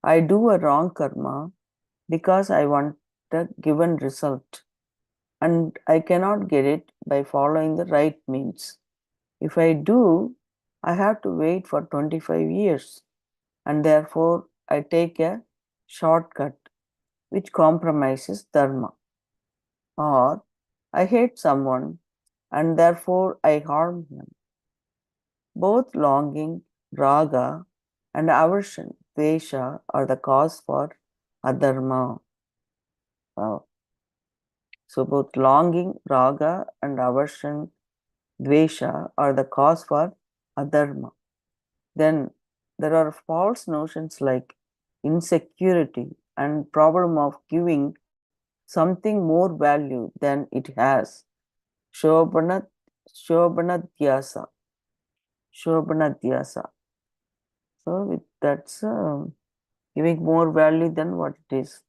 I do a wrong karma because I want a given result, and I cannot get it by following the right means. If I do I have to wait for 25 years, and therefore I take a shortcut which compromises dharma. Or I hate someone, and therefore I harm him. Both longing, raga, and aversion, dvesha, are the cause for adharma. Wow. So both longing, raga, and aversion, dvesha, are the cause for adharma. Then there are false notions like insecurity and problem of giving something more value than it has. Shobhana, Shobhanadhyasa. Shobhanadhyasa. So that's giving more value than what it is.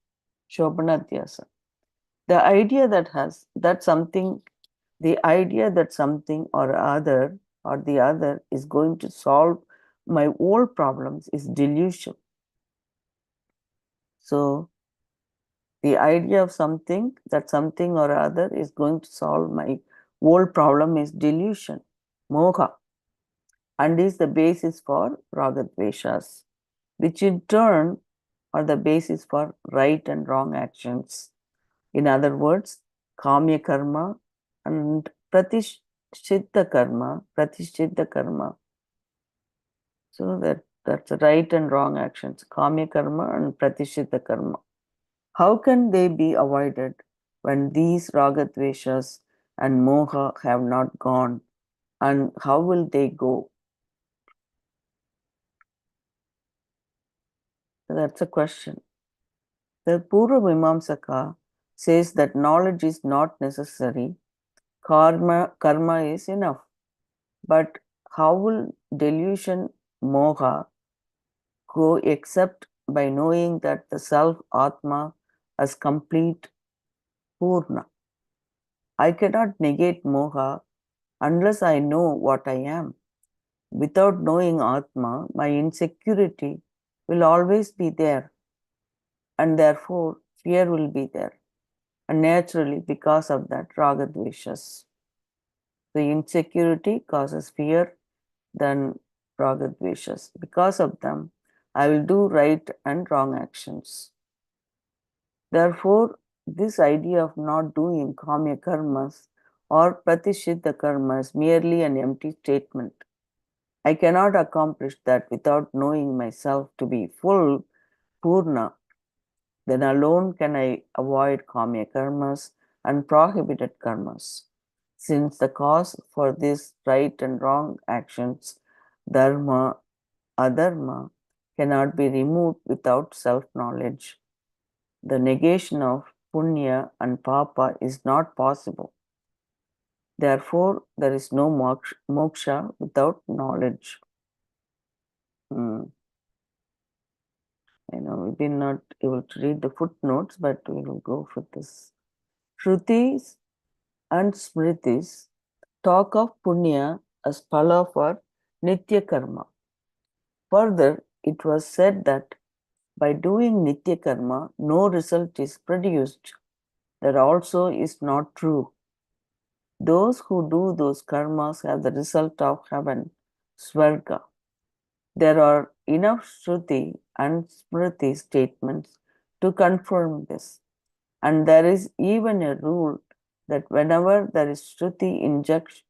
Shobhanadhyasa. The idea that something, the idea that something or the other is going to solve my old problems is delusion. So the idea of something that something or other is going to solve my old problem is delusion, moha, and is the basis for ragadveshas, which in turn are the basis for right and wrong actions. In other words, kamya karma and pratishtha karma. So that's right and wrong actions, kamya karma and pratishtha karma. How can they be avoided when these ragadveshas and moha have not gone? And how will they go? That's a question. The Purva Mimamsaka says that knowledge is not necessary, karma is enough. But how will delusion, moha, go except by knowing that the self Atma as complete Purna? I cannot negate moha unless I know what I am. Without knowing Atma, my insecurity will always be there, and therefore fear will be there. And naturally, because of that, ragadveshas. The insecurity causes fear, then ragadveshas. Because of them, I will do right and wrong actions. Therefore, this idea of not doing kamya karmas or pratishiddha karmas is merely an empty statement. I cannot accomplish that without knowing myself to be full, purna. Then alone can I avoid kamya karmas and prohibited karmas. Since the cause for these right and wrong actions, dharma, adharma, cannot be removed without self-knowledge. The negation of punya and papa is not possible. Therefore, there is no moksha without knowledge. We've been not able to read the footnotes, but we will go for this. Shrutis and Smritis talk of punya as phala for nitya karma. Further, it was said that by doing nitya karma, no result is produced. That also is not true. Those who do those karmas have the result of heaven, swarga. There are enough Shruti and Smriti statements to confirm this. And there is even a rule that whenever there is Shruti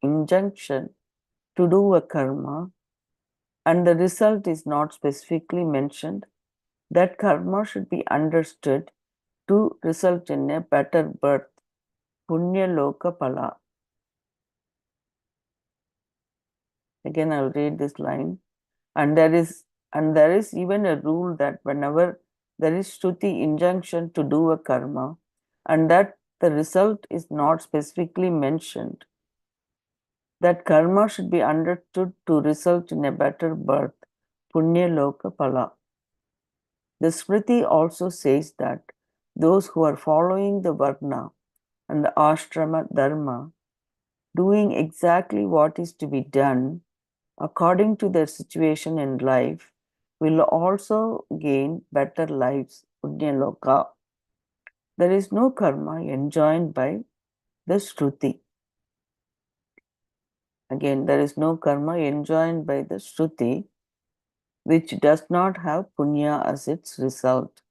injunction to do a karma and the result is not specifically mentioned, that karma should be understood to result in a better birth, punya loka pala. Again, I'll read this line. And there is even a rule that whenever there is Shruti injunction to do a karma and that the result is not specifically mentioned, that karma should be understood to result in a better birth, punya loka pala. The Smriti also says that those who are following the varna and the ashrama dharma, doing exactly what is to be done according to their situation in life, will also gain better lives, punya loka. There is no karma enjoined by the Shruti. Again, there is no karma enjoined by the Shruti, which does not have punya as its result.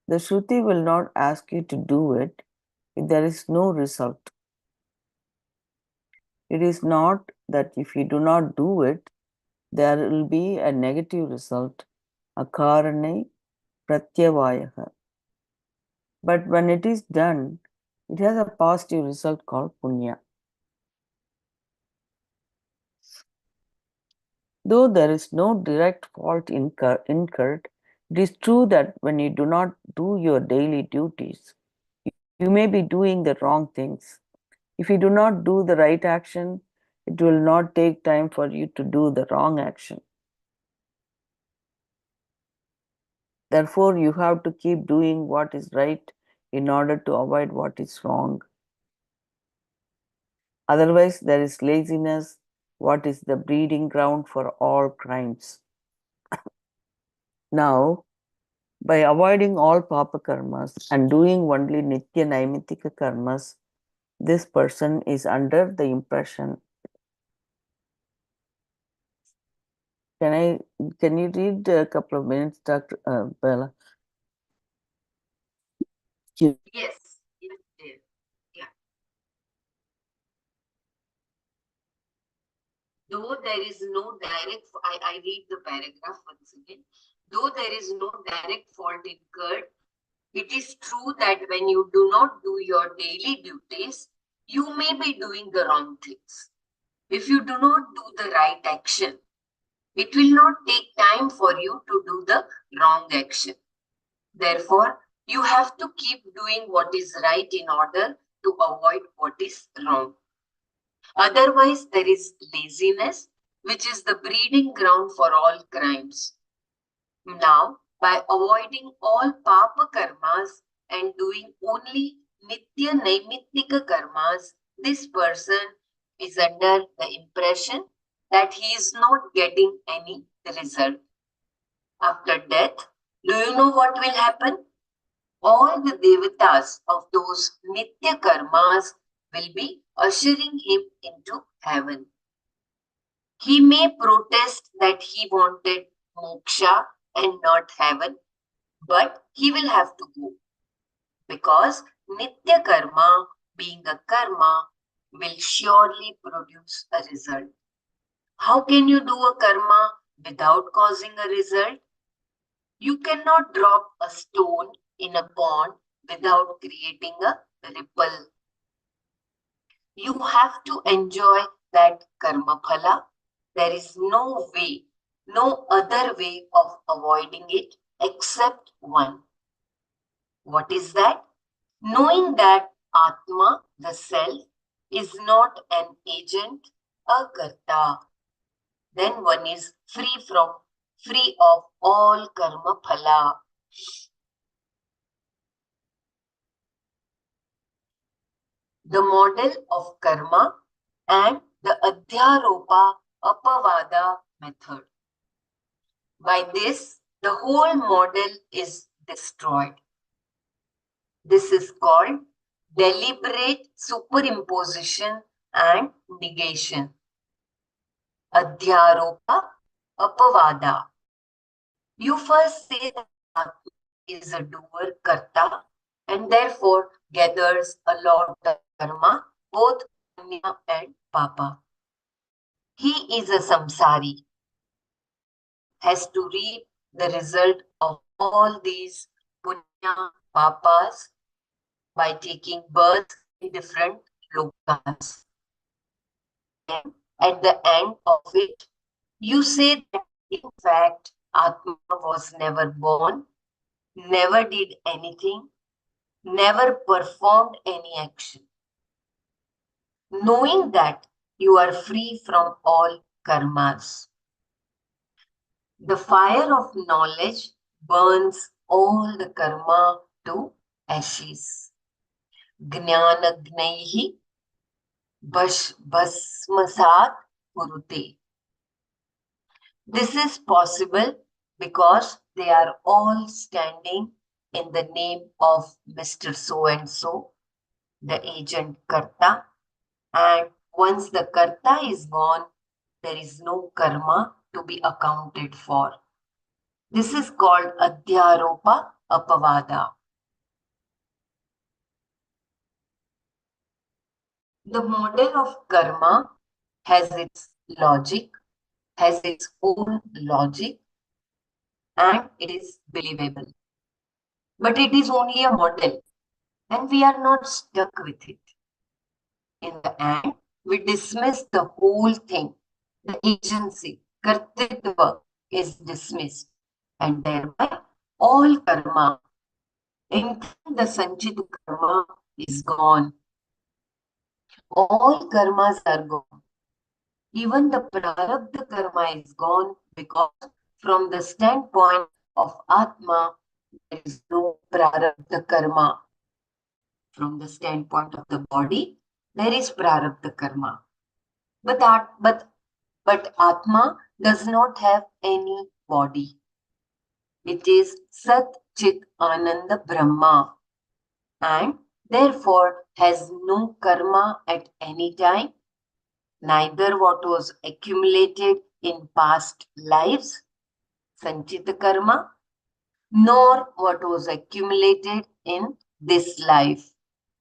The Shruti will not ask you to do it if there is no result. It is not that if you do not do it, there will be a negative result, akarane pratyavayaha. But when it is done, it has a positive result called punya. Though there is no direct fault incurred, it is true that when you do not do your daily duties, you may be doing the wrong things. If you do not do the right action, it will not take time for you to do the wrong action. Therefore, you have to keep doing what is right in order to avoid what is wrong. Otherwise, there is laziness, what is the breeding ground for all crimes. Now, by avoiding all papa karmas and doing only nitya naimitika karmas, this person is under the impression. Can you read a couple of minutes, Dr. Bella? Yes, yes, dear. Yeah. Though there is no direct, I read the paragraph once again. Though there is no direct fault incurred, it is true that when you do not do your daily duties, you may be doing the wrong things. If you do not do the right action, it will not take time for you to do the wrong action. Therefore, you have to keep doing what is right in order to avoid what is wrong. Otherwise, there is laziness, which is the breeding ground for all crimes. Now, by avoiding all papa karmas and doing only nitya naimittika karmas, this person is under the impression that he is not getting any result. After death, do you know what will happen? All the devatas of those nitya karmas will be ushering him into heaven. He may protest that he wanted moksha and not heaven, but he will have to go because nitya karma, being a karma, will surely produce a result. How can you do a karma without causing a result? You cannot drop a stone in a pond without creating a ripple. You have to enjoy that karma phala. There is no way, no other way of avoiding it except one. What is that? Knowing that Atma, the self, is not an agent, a karta. Then one is free of all karma phala. The model of karma and the adhyaropa apavada method. By this, the whole model is destroyed. This is called deliberate superimposition and negation. Adhyaropa apavada. You first say that Atma is a doer karta and therefore gathers a lot of karma, both punya and papa. He is a samsari, has to reap the result of all these punya papas by taking birth in different lokas. And at the end of it, you say that in fact Atma was never born, never did anything, never performed any action. Knowing that you are free from all karmas. The fire of knowledge burns all the karma to ashes. Jnanagnaihi bhasmasat kurute. This is possible because they are all standing in the name of Mr. So and so, the agent Karta, and Once the karta is gone, there is no karma to be accounted for. This is called adhyaropa apavada. The model of karma has its logic, has its own logic, and it is believable. But it is only a model, and we are not stuck with it. In the end, we dismiss the whole thing. The agency, kartritva, is dismissed, and thereby all karma, including the sanchit karma, is gone. All karmas are gone. Even the prarabdha karma is gone because from the standpoint of Atma, there is no prarabdha karma. From the standpoint of the body, there is prarabdha karma. But Atma does not have any body. It is Sat Chit Ananda Brahma and therefore has no karma at any time, neither what was accumulated in past lives, Sanchita karma, nor what was accumulated in this life,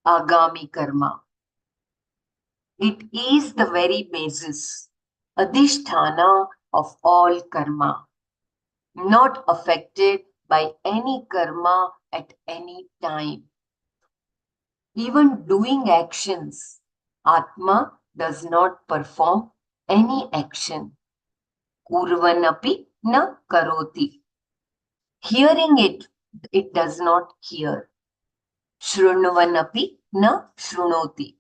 Agami karma. It is the very basis, adhisthana of all karma, not affected by any karma at any time. Even doing actions, Atma does not perform any action. Kurvanapi na karoti. Hearing it, it does not hear. Shrunvanapi na shrunoti.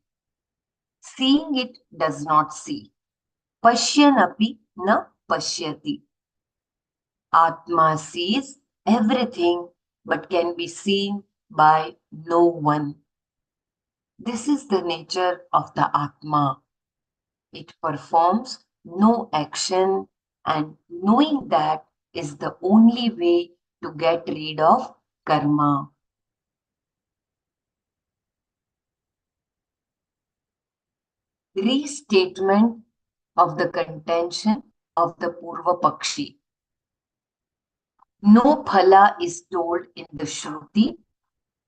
Seeing it does not see. Pashyanapi na pashyati. Atma sees everything but can be seen by no one. This is the nature of the Atma. It performs no action, and knowing that is the only way to get rid of karma. Restatement of the contention of the Purva Pakshi. No phala is told in the Shruti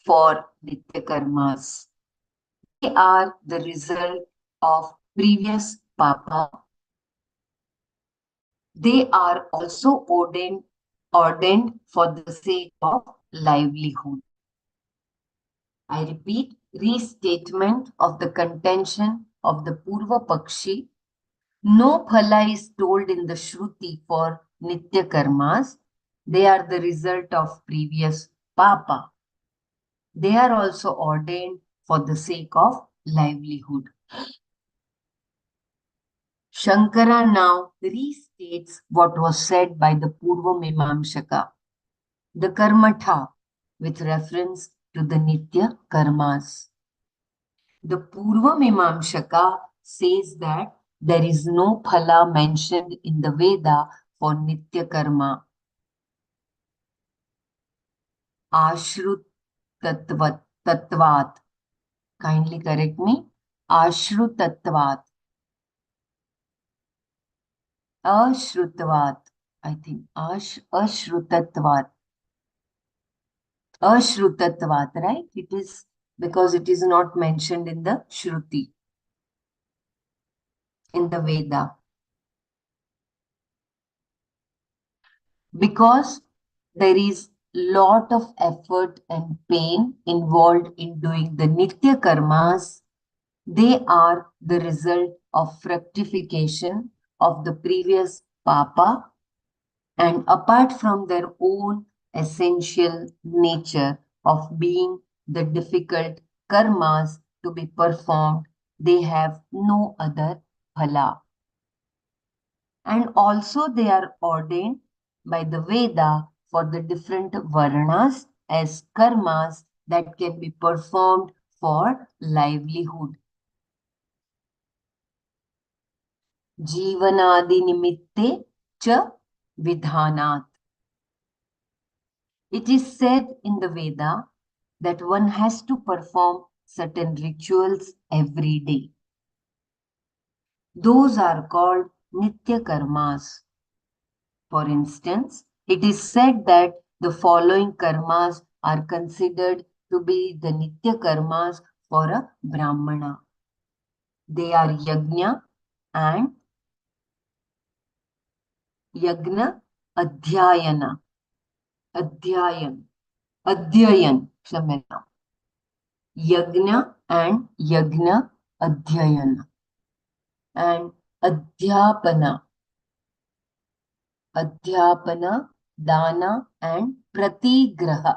for Nitya Karmas. They are the result of previous papa. They are also ordained for the sake of livelihood. I repeat, restatement of the contention of the Purva Pakshi. No phala is told in the Shruti for Nitya Karmas. They are the result of previous papa. They are also ordained for the sake of livelihood. Shankara now restates what was said by the Purva Mimamsaka, the Karmatha, with reference to the Nitya Karmas. The Purva Mimamsaka says that there is no phala mentioned in the Veda for Nitya Karma. Ashrut Tattvat. Kindly correct me. Ashrut Tattvat. Ashrutvat. I think Ashrutatvat. Ashrutatvat, right? It is because it is not mentioned in the Shruti, in the Veda. Because there is lot of effort and pain involved in doing the Nitya Karmas, they are the result of fructification of the previous Papa, and apart from their own essential nature of being the difficult karmas to be performed, they have no other phala. And also they are ordained by the Veda for the different varnas as karmas that can be performed for livelihood. Jivanadi nimitte cha vidhanat. It is said in the Veda that one has to perform certain rituals every day. Those are called nitya karmas. For instance, it is said that the following karmas are considered to be the nitya karmas for a brahmana. They are yajna and yajna adhyayana. Adhyayan, Kshameta. Yajna and yajna adhyayana. And adhyapana, dana and pratigraha.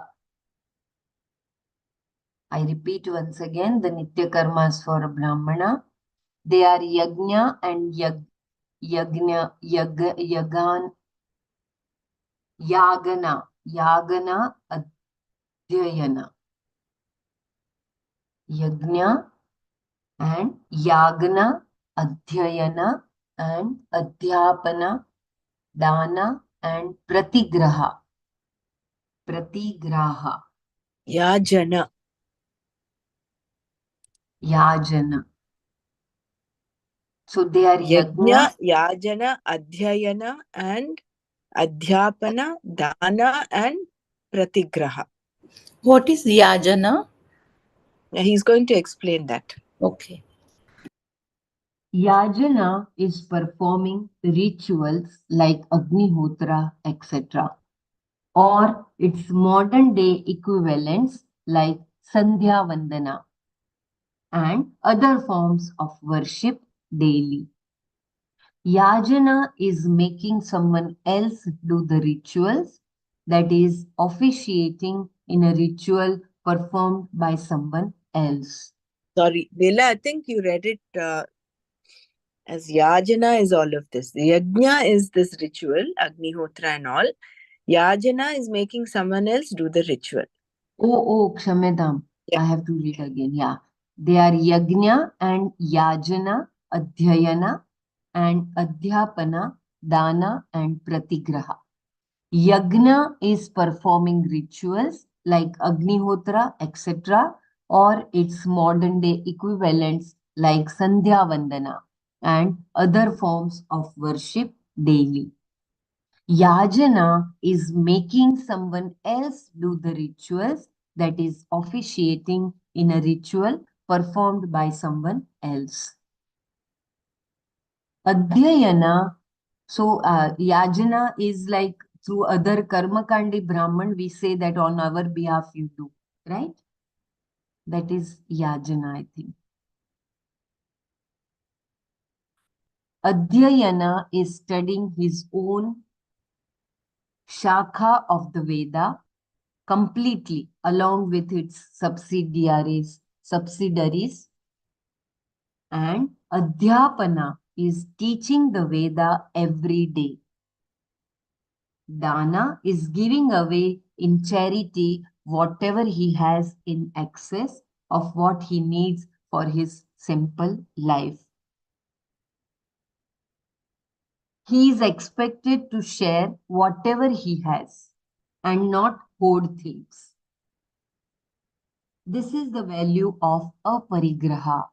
I repeat once again the nitya karmas for a brahmana. They are yajna and yagana adhyayana. Yajna and yagna adhyayana and adhyapana, dana and pratigraha. Yajana. Yajana. So they are Yajna, yajna. yajana, adhyayana, and adhyapana, dana, and pratigraha. What is yajana? He's going to explain that. Okay. Yajana is performing rituals like Agnihotra, etc. Or its modern day equivalents like Sandhya Vandana and other forms of worship daily. Yajana is making someone else do the rituals, that is, officiating in a ritual performed by someone else. Sorry, Leela, I think you read it as yajana is all of this. The yajna is this ritual, Agnihotra and all. Yajana is making someone else do the ritual. Oh, Kshamedam. Yeah. I have to read again. Yeah. They are Yajna and Yajana, Adhyayana and Adhyapana, Dana and Pratigraha. Yajna is performing rituals like Agnihotra, etc., or its modern day equivalents like Sandhya Vandana and other forms of worship daily. Yajana is making someone else do the rituals, that is, officiating in a ritual performed by someone else. Adhyayana, so Yajana is like through other Karma Kandi Brahman, we say that on our behalf you do, right? That is Yajana, I think. Adhyayana is studying his own Shakha of the Veda completely along with its subsidiaries, and Adhyapana is teaching the Veda every day. Dana is giving away in charity whatever he has in excess of what he needs for his simple life. He is expected to share whatever he has and not hoard things. This is the value of aparigraha.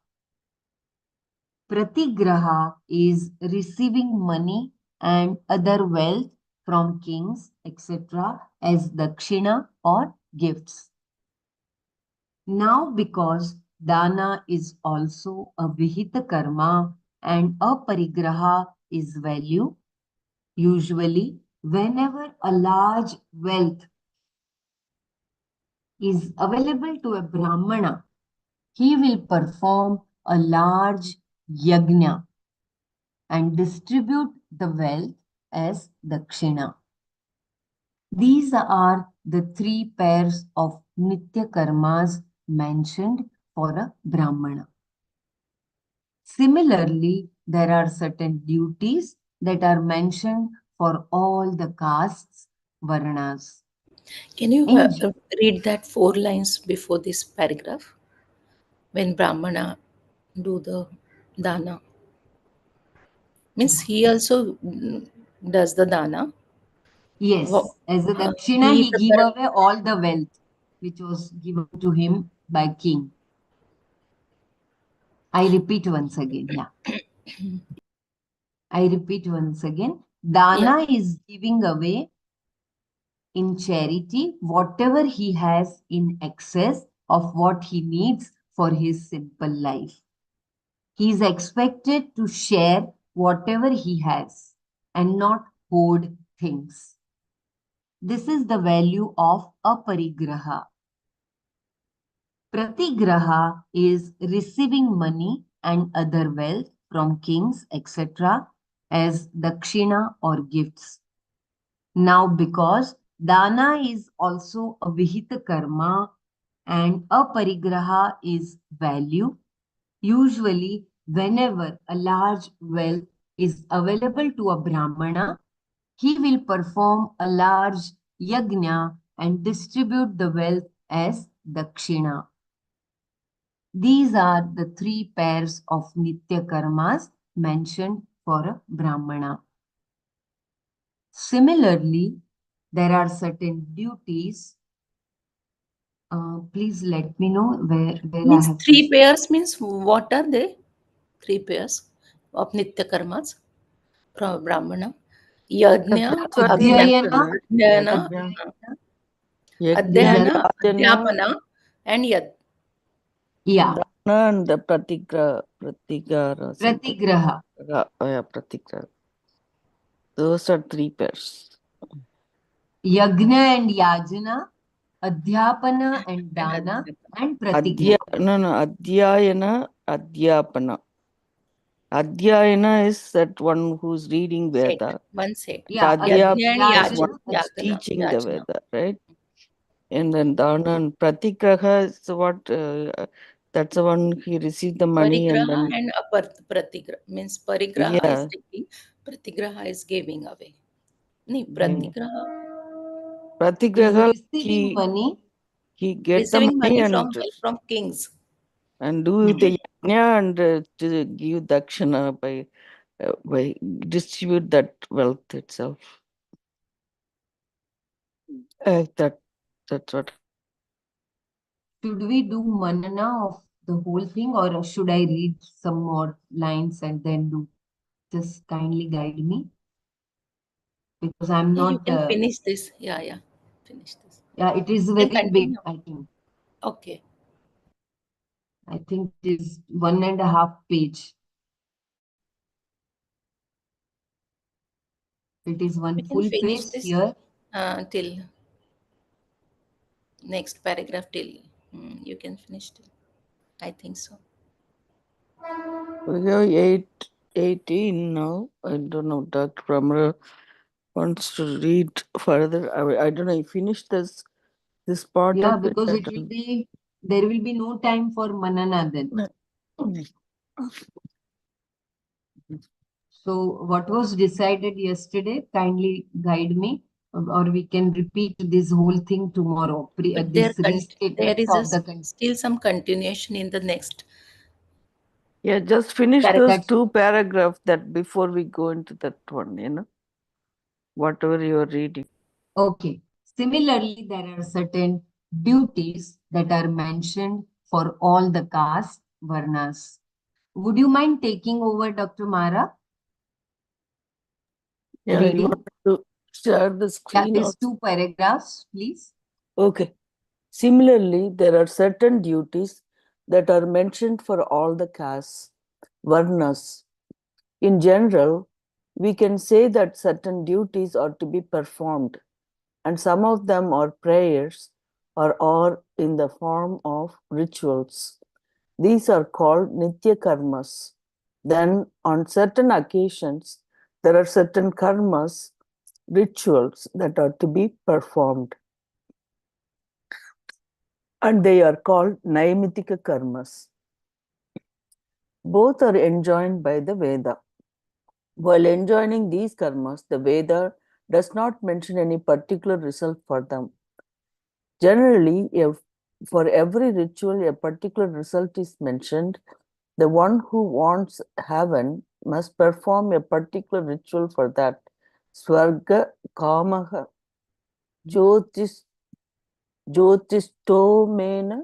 Pratigraha is receiving money and other wealth from kings, etc., as dakshina or gifts. Now, because dana is also a vihita karma and aparigraha is value, usually whenever a large wealth is available to a brahmana, he will perform a large yajna and distribute the wealth as dakshina. These are the three pairs of nitya karmas mentioned for a brahmana. Similarly, there are certain duties that are mentioned for all the castes, varnas. Can you In read that 4 lines before this paragraph? When Brahmana do the dana. Means he also does the dana. yes, as a dakshina, He he give prepare. away all the wealth which was given to him by king. I repeat once again, yeah. I repeat once again. Dana is giving away in charity whatever he has in excess of what he needs for his simple life. He is expected to share whatever he has and not hoard things. This is the value of aparigraha. Pratigraha is receiving money and other wealth from kings, etc., as dakshina or gifts. Now, because dana is also a vihita karma and aparigraha is value, usually whenever a large wealth is available to a brahmana, he will perform a large yajna and distribute the wealth as dakshina. These are the three pairs of nitya karmas mentioned for a brahmana. Similarly, there are certain duties. Please let me know where I Means have to. three pairs means what are they? Three pairs of Nitya Karmas from Brahmana. Yajna, That's what he mentioned, Adhyayana, right? Adhyayana, Yajna, Adhyayana, Yajna, Adhyapana, and Yad. yeah, Dana and the Pratigara, something. pratigraha. Yeah, Pratigara. Those are three pairs. Yagna and yajana, adhyapana and And dana, Adhyapana. and pratigraha. Adhyayana, Adhyapana. Adhyayana is that one who's reading Set. Veda. One set. Yeah, Adhyapana Yajna and is one yajana, who's Yagana, teaching the Yajna. Veda, right? And then Dana and Pratigraha is what, that's the one he received the money and Parigraha then, and Pratigraha. Means Parigraha is yeah. taking, Pratigraha is giving away. No, Mm. Pratigraha. is Pratigraha, receiving money. he get the Receiving money money from kings. and do the yajna and to give dakshina by distribute that wealth itself. That's what. Should we do manana of the whole thing or should I read some more lines and then do? Just kindly guide me because I'm Yeah, you not, can finish this. Yeah. Finish this. yeah, it is You can very big, continue. I think. Okay. I think it is 1.5 page. It is one We can full finish page this here. till next paragraph till you can finish till. I think so. We have 18 now. I don't know. Dr. Pramara wants to read further. I don't know. You finished this part Yeah, of it. because I it will don't be, there will be no time for manana then. know. So what was decided yesterday, kindly guide me, or we can repeat this whole thing tomorrow. But This there restatement is of the still some continuation in the next Yeah, just finish those paragraph. 2 paragraphs that before we go into that one, whatever you are reading. Okay. Similarly, there are certain duties that are mentioned for all the caste varnas. Would you mind taking over, Dr. Mara, Yeah, you reading? want to share the Yeah, screen these also? 2 paragraphs, please. Okay. Similarly, there are certain duties that are mentioned for all the castes, varnas. In general, we can say that certain duties are to be performed, and some of them are prayers or are in the form of rituals. These are called nitya karmas. Then, on certain occasions, there are certain karmas, rituals that are to be performed, and they are called naimitika karmas. Both are enjoined by the Veda. While enjoining these karmas, the Veda does not mention any particular result for them. Generally, if for every ritual a particular result is mentioned, the one who wants heaven must perform a particular ritual for that. Swarga kamaha jyotistomena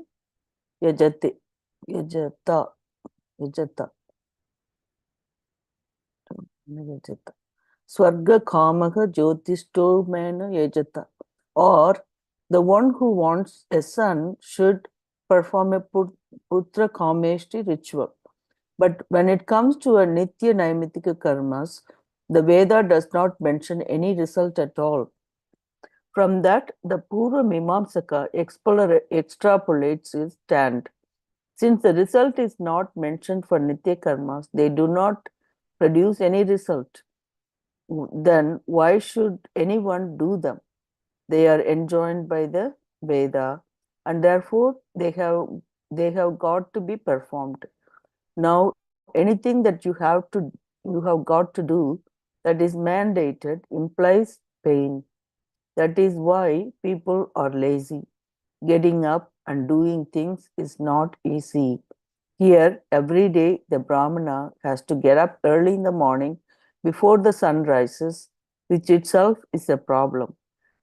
yajate yajata yajata. Yajata. Swarga kamaha jyotishto mena yajata. Or the one who wants a son should perform a putra kameshti ritual. But when it comes to a nitya naimitika karmas, the Veda does not mention any result at all. From that, the Purva Mimamsaka extrapolates his stand. Since the result is not mentioned for nitya karmas, they do not produce any result. Then why should anyone do them? They are enjoined by the Veda, and therefore they have got to be performed. Now, anything that you have got to do that is mandated implies pain. That is why people are lazy. Getting up and doing things is not easy. Here, every day, the Brahmana has to get up early in the morning before the sun rises, which itself is a problem,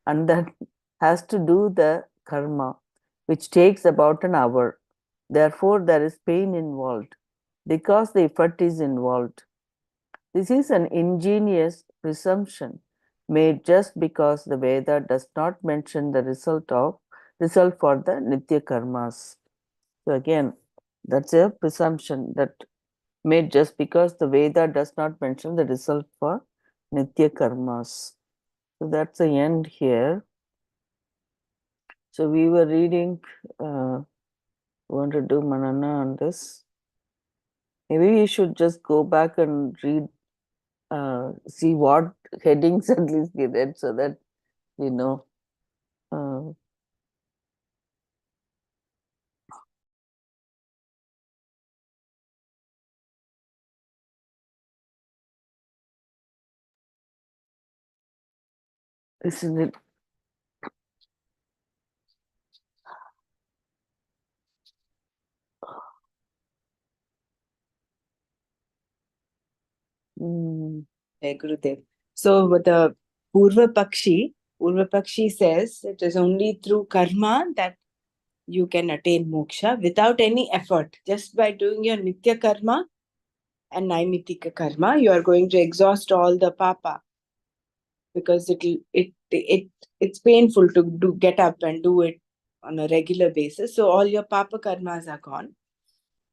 and then has to do the karma, which takes about an hour. Therefore, there is pain involved because the effort is involved. This is an ingenious presumption made just because the Veda does not mention the result for the Nitya karmas. So again, that's a presumption that made just because the Veda does not mention the result for Nitya karmas. So that's the end here. So we were reading, want to do Manana on this. Maybe we should just go back and read, see what headings at least we read so that we know. Isn't it? Hey, Gurudev. So with the Purva Pakshi says it is only through karma that you can attain moksha without any effort. Just by doing your nitya karma and naimitika karma, you are going to exhaust all the papa because it's painful to get up and do it on a regular basis. So all your papa karmas are gone,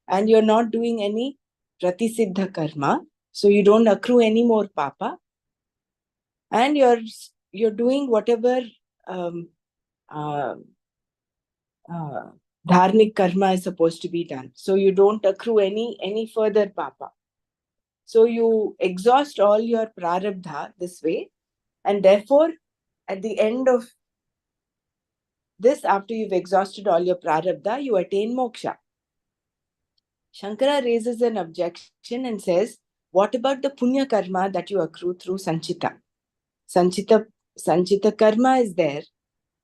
and you're not doing any pratisiddha karma, so you don't accrue any more papa, and you're doing whatever um, uh, dharmic karma is supposed to be done. So you don't accrue any further papa. So you exhaust all your prarabdha this way, and therefore at the end of this, after you've exhausted all your prarabdha, you attain moksha. Shankara raises an objection and says, what about the punya karma that you accrue through sanchita? Sanchita karma is there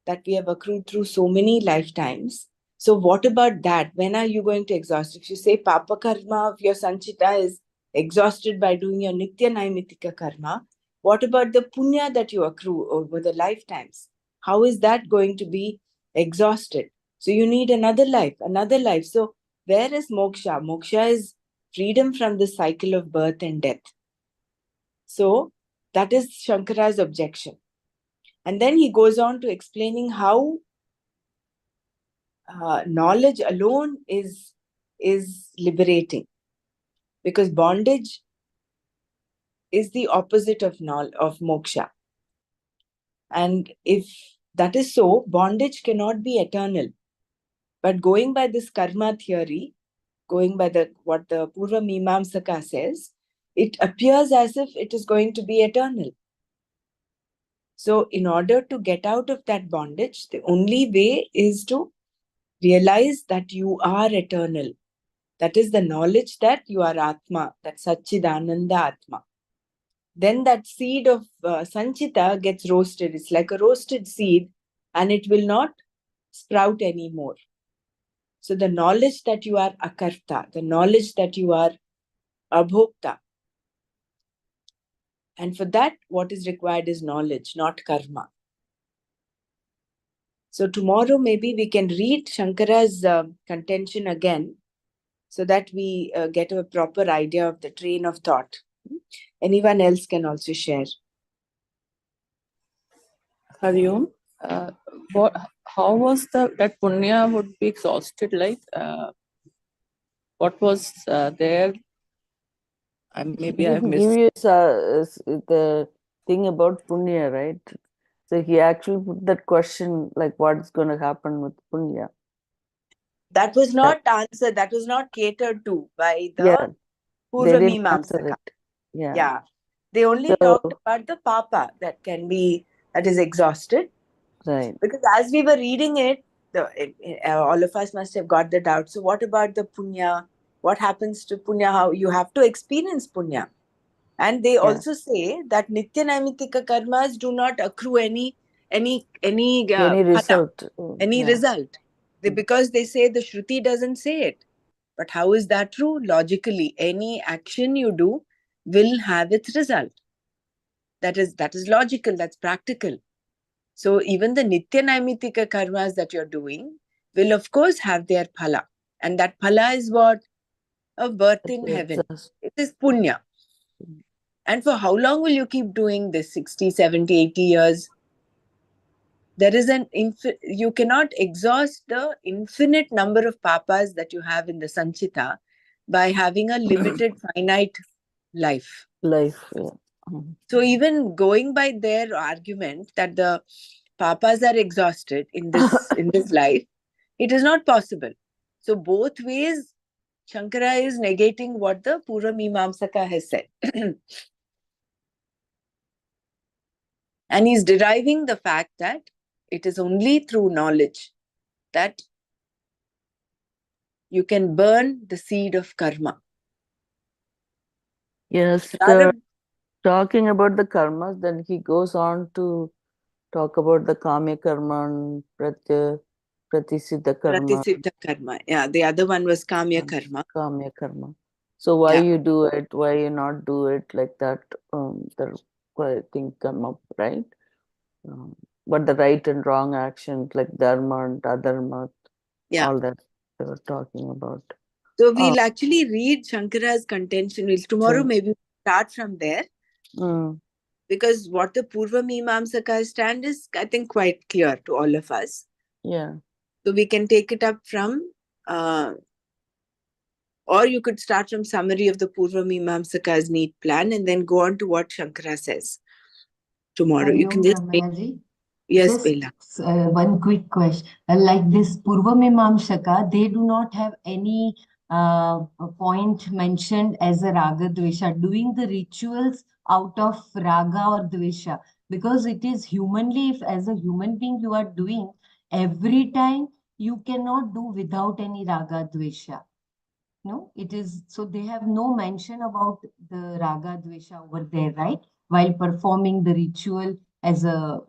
that we have accrued through so many lifetimes. So what about that? When are you going to exhaust? If you say papa karma of your sanchita is exhausted by doing your nitya naimitika karma, what about the punya that you accrue over the lifetimes? How is that going to be exhausted? So you need another life. So where is moksha? Moksha is freedom from the cycle of birth and death. So that is Shankara's objection. And then he goes on to explaining how knowledge alone is liberating, because bondage is the opposite of moksha. And if that is so, bondage cannot be eternal. But going by this karma theory, going by what the Purva Mimamsaka says, it appears as if it is going to be eternal. So in order to get out of that bondage, the only way is to realize that you are eternal. That is the knowledge that you are Atma, that Satchidananda Atma. Then that seed of Sanchita gets roasted. It's like a roasted seed, and it will not sprout anymore. So the knowledge that you are Akarta, the knowledge that you are Abhokta. And for that, what is required is knowledge, not karma. So tomorrow, maybe we can read Shankara's contention again, so that we get a proper idea of the train of thought. Anyone else can also share. Hariom, what? How was that punya would be exhausted? Like, what was there? Maybe He I've didn't give missed. you the thing about punya, right? So he actually put that question like, what's going to happen with punya? That was not answered. That was not catered to by Yeah, the they didn't answer Purvamimamsaka. it. Yeah. Yeah. They only So, talked about the papa that is exhausted. right. Because as we were reading it, all of us must have got that out. So what about the punya? What happens to punya? How you have to experience punya. And they Yeah. also say that nitya naimitika karmas do not accrue any Any phala, result. any Yeah. result. Because they say the Shruti doesn't say it. But how is that true? Logically, any action you do will have its result. That is logical, that's practical. So even the nitya naimitika karmas that you're doing will of course have their phala. And that phala is what? A birth in heaven. It is punya. And for how long will you keep doing this? 60, 70, 80 years? There is you cannot exhaust the infinite number of papas that you have in the sanchita by having a limited, finite life. Yeah. So even going by their argument that the papas are exhausted in this life, it is not possible. So both ways, Shankara is negating what the Purva Mimamsaka has said. And he's deriving the fact that it is only through knowledge that you can burn the seed of karma. Yes. Talking about the karmas, then he goes on to talk about the kamya karma and pratisiddha karma. Pratisiddha karma. Yeah, the other one was kamya karma. Kamya karma. So why you do it, why you not do it, like that, the thing come up, right? But the right and wrong actions, like dharma and adharma, all that they were talking about. So we'll actually read Shankara's contention. Tomorrow maybe start from there. Because what the Purva Mimamsaka stand is, I think, quite clear to all of us. Yeah. So we can take it up from, or you could start from summary of the Purva Mimamsaka's neat plan and then go on to what Shankara says tomorrow. You can just make... Yes, Bela. One quick question. Like this Purva Mimamsaka, they do not have any point mentioned as a raga dvesha, doing the rituals out of raga or dvesha, because it is humanly, if as a human being you are doing every time, you cannot do without any raga dvesha. No, it is, so they have no mention about the raga dvesha over there, right? While performing the ritual as a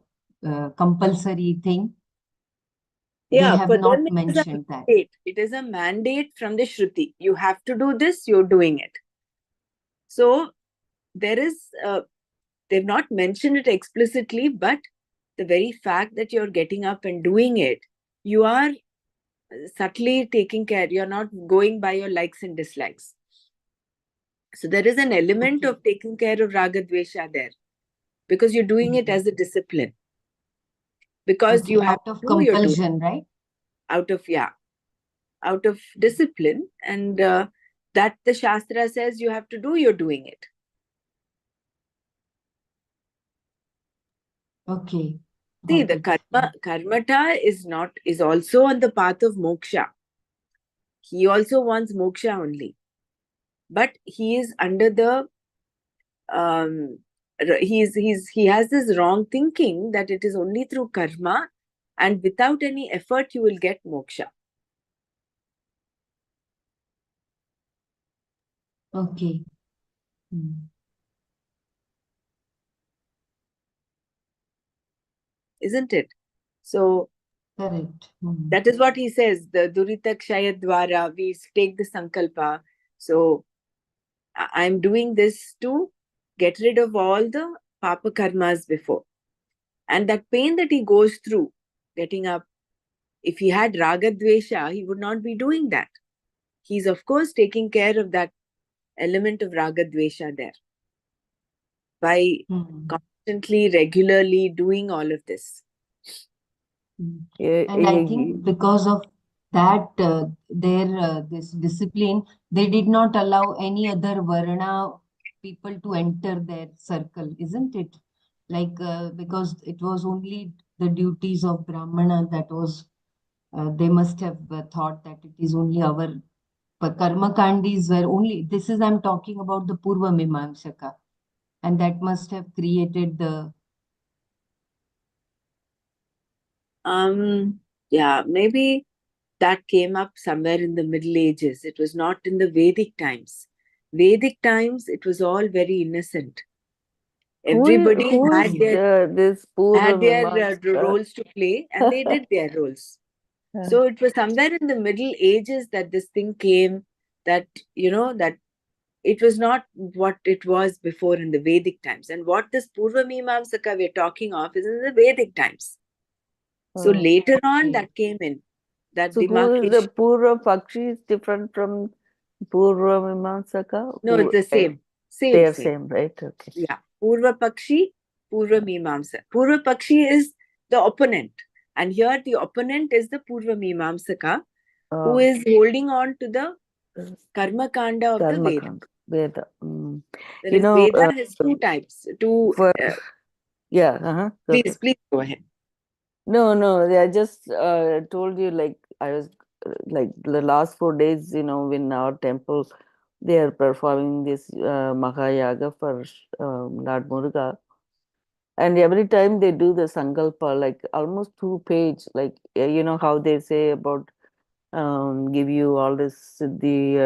compulsory thing. Yeah, they have for not them mentioned that. It is a mandate from the Shruti. You have to do this, you're doing it. So there is, they've not mentioned it explicitly, but the very fact that you're getting up and doing it, you are subtly taking care. You're not going by your likes and dislikes. So there is an element of taking care of raga dvesha there, because you're doing it as a discipline. Because you have out of compulsion, right? Out of discipline, and that the Shastra says you have to do, you're doing it. Okay. See, the karmata is also on the path of moksha. He also wants moksha only. But he is under the he has this wrong thinking that it is only through karma and without any effort you will get moksha. Okay. Isn't it? So correct. That is what he says. The Durita Kshaya Dwara, we take the sankalpa. So I'm doing this to get rid of all the papa karmas before. And that pain that he goes through, getting up, if he had raga dvesha, he would not be doing that. He's of course taking care of that element of raga dvesha there. by Hmm. constantly, regularly doing all of this. Yeah, And I think because of that, this discipline, they did not allow any other Varna people to enter their circle, isn't it? Like, because it was only the duties of Brahmana that was, they must have thought that it is only our karma kandis were only, this is, I'm talking about the Purva Mimamsaka, and that must have created the. Yeah, maybe that came up somewhere in the Middle Ages. It was not in the Vedic times. Vedic times, it was all very innocent. Everybody who had is their this Purva Mimamsaka? roles to play, and they did their roles. So it was somewhere in the Middle Ages that this thing came, that that it was not what it was before in the Vedic times. And what this Purva Mimamsaka we're talking of is in the Vedic times. So Oh, later on, Okay. that came in, that so who is the demarcation. Purva Pakshi is different from Purva Mimamsaka? No, it's the same. They are Same. same, right? Okay. Yeah. Purva Pakshi, Purva Mimamsa. Purva Pakshi is the opponent. And here the opponent is the Purva Mimamsaka, who is holding on to the Karma Kanda of the Karma Veda. Kanda, Veda. Mm. There You is know, Veda has two types. for yeah, go ahead. Please go ahead. No, I just told you, like, I was like the last 4 days, in our temple, they are performing this Mahayaga for Lord Muruga. And every time they do the Sankalpa, like almost 2 page, like, how they say about give you all this Siddhi,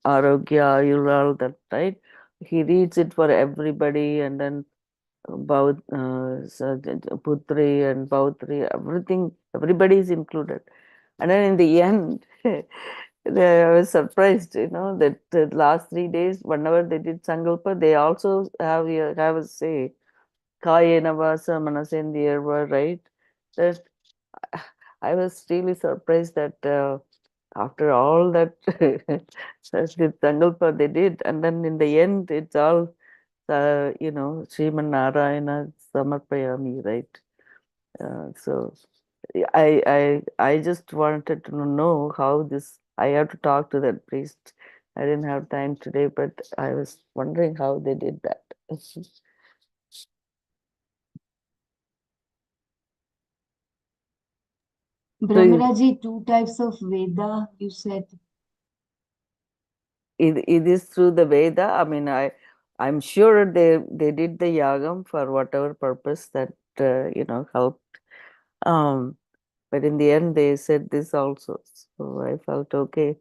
Arogya, all that, right? He reads it for everybody, and then about Putri and Pautri, everything, everybody is included. And then in the end, I was surprised, that the last 3 days, whenever they did Sankalpa, they also have a say, Kayena Vasa Manasendiyarva, right? That I was really surprised that after all that the Sankalpa they did, and then in the end, it's all Sriman Narayana Samarpayami, right? So I just wanted to know how this. I have to talk to that priest. I didn't have time today, but I was wondering how they did that. Brahmaraji, two types of Veda, you said. It is through the Veda. I mean, I'm sure they did the yagam for whatever purpose that helped. But in the end, they said this also. So I felt okay.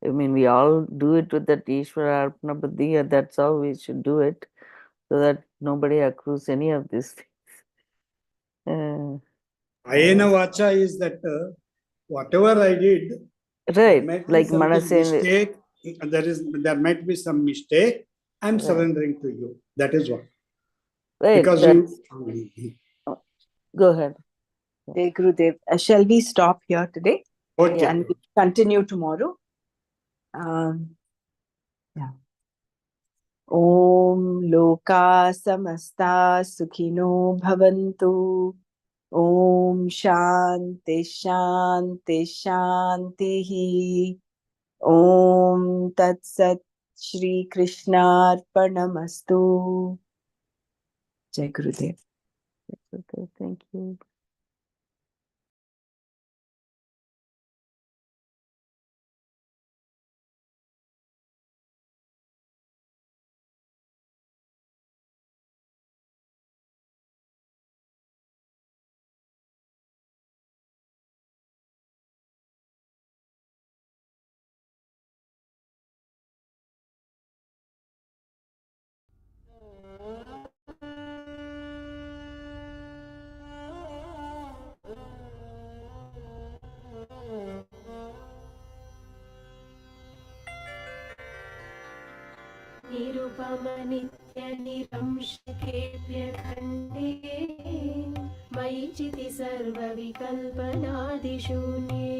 I mean, we all do it with that Ishvara Arpana Buddhi, and that's how we should do it, so that nobody accrues any of these things. Ayena Vacha is that whatever I did, there Right, might be like something Manasendra. mistake. There might be some mistake. I'm Right. surrendering to you. That is what. Right. Because Go ahead. Jai Gurudev. Shall we stop here today? Okay. And we continue tomorrow? Yeah. Om Loka Samasta Sukhino Bhavantu. Om Shanti Shanti Shanti. Om Tat Sat Shri Krishna Arpanamastu. Jai Gurudev. Okay, thank you. निरुपमनित्यनिरंशकेऽप्यखण्डे मयि चिति सर्वविकल्पनादिशून्ये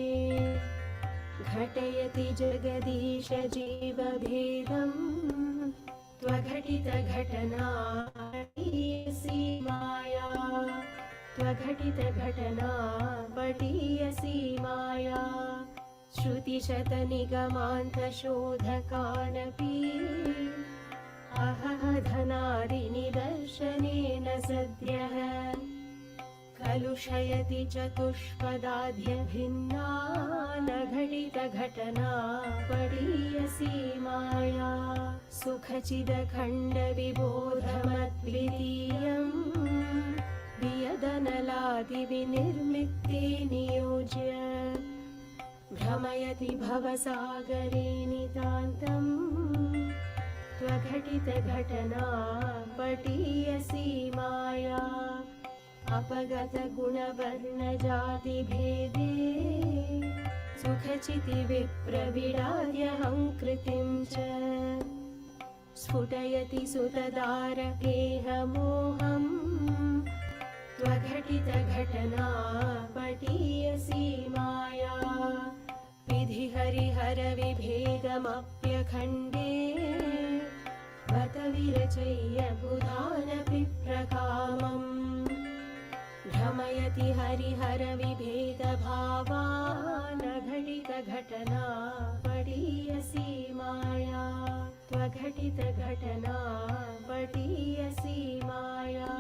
घटयति जगदीश जीवभेदम् त्वघटितघटना पठीयसी माया त्वघटितघटना पठीयसी माया श्रुतिशतनिगमान्तशोधकानपि अहह धनादिनिदर्शनेन सद्यः कलुषयति चतुष्पदाद्यभिन्ना न घटितघटना पठीयसी माया सुखचिदखण्डविबोधमद्वितीयम् वियदनलादिविनिर्मित्ते नियोज्य भ्रमयति भवसागरे नितान्तम् त्वघटितघटना पठीयसी माया अपगतगुणवर्णजातिभेदे सुखचितिविप्रविडाद्यहङ्कृतिं च स्फुटयति सुतदारकेहमोहम् त्वघटितघटना पठीयसी माया विधिहरिहरविभेदमप्यखण्डे बत विरचय्य बुधानपि प्रकामम् भ्रमयति हरिहरविभेदभावान् घटितघटना पठीयसी माया त्वघटितघटना पठीयसी माया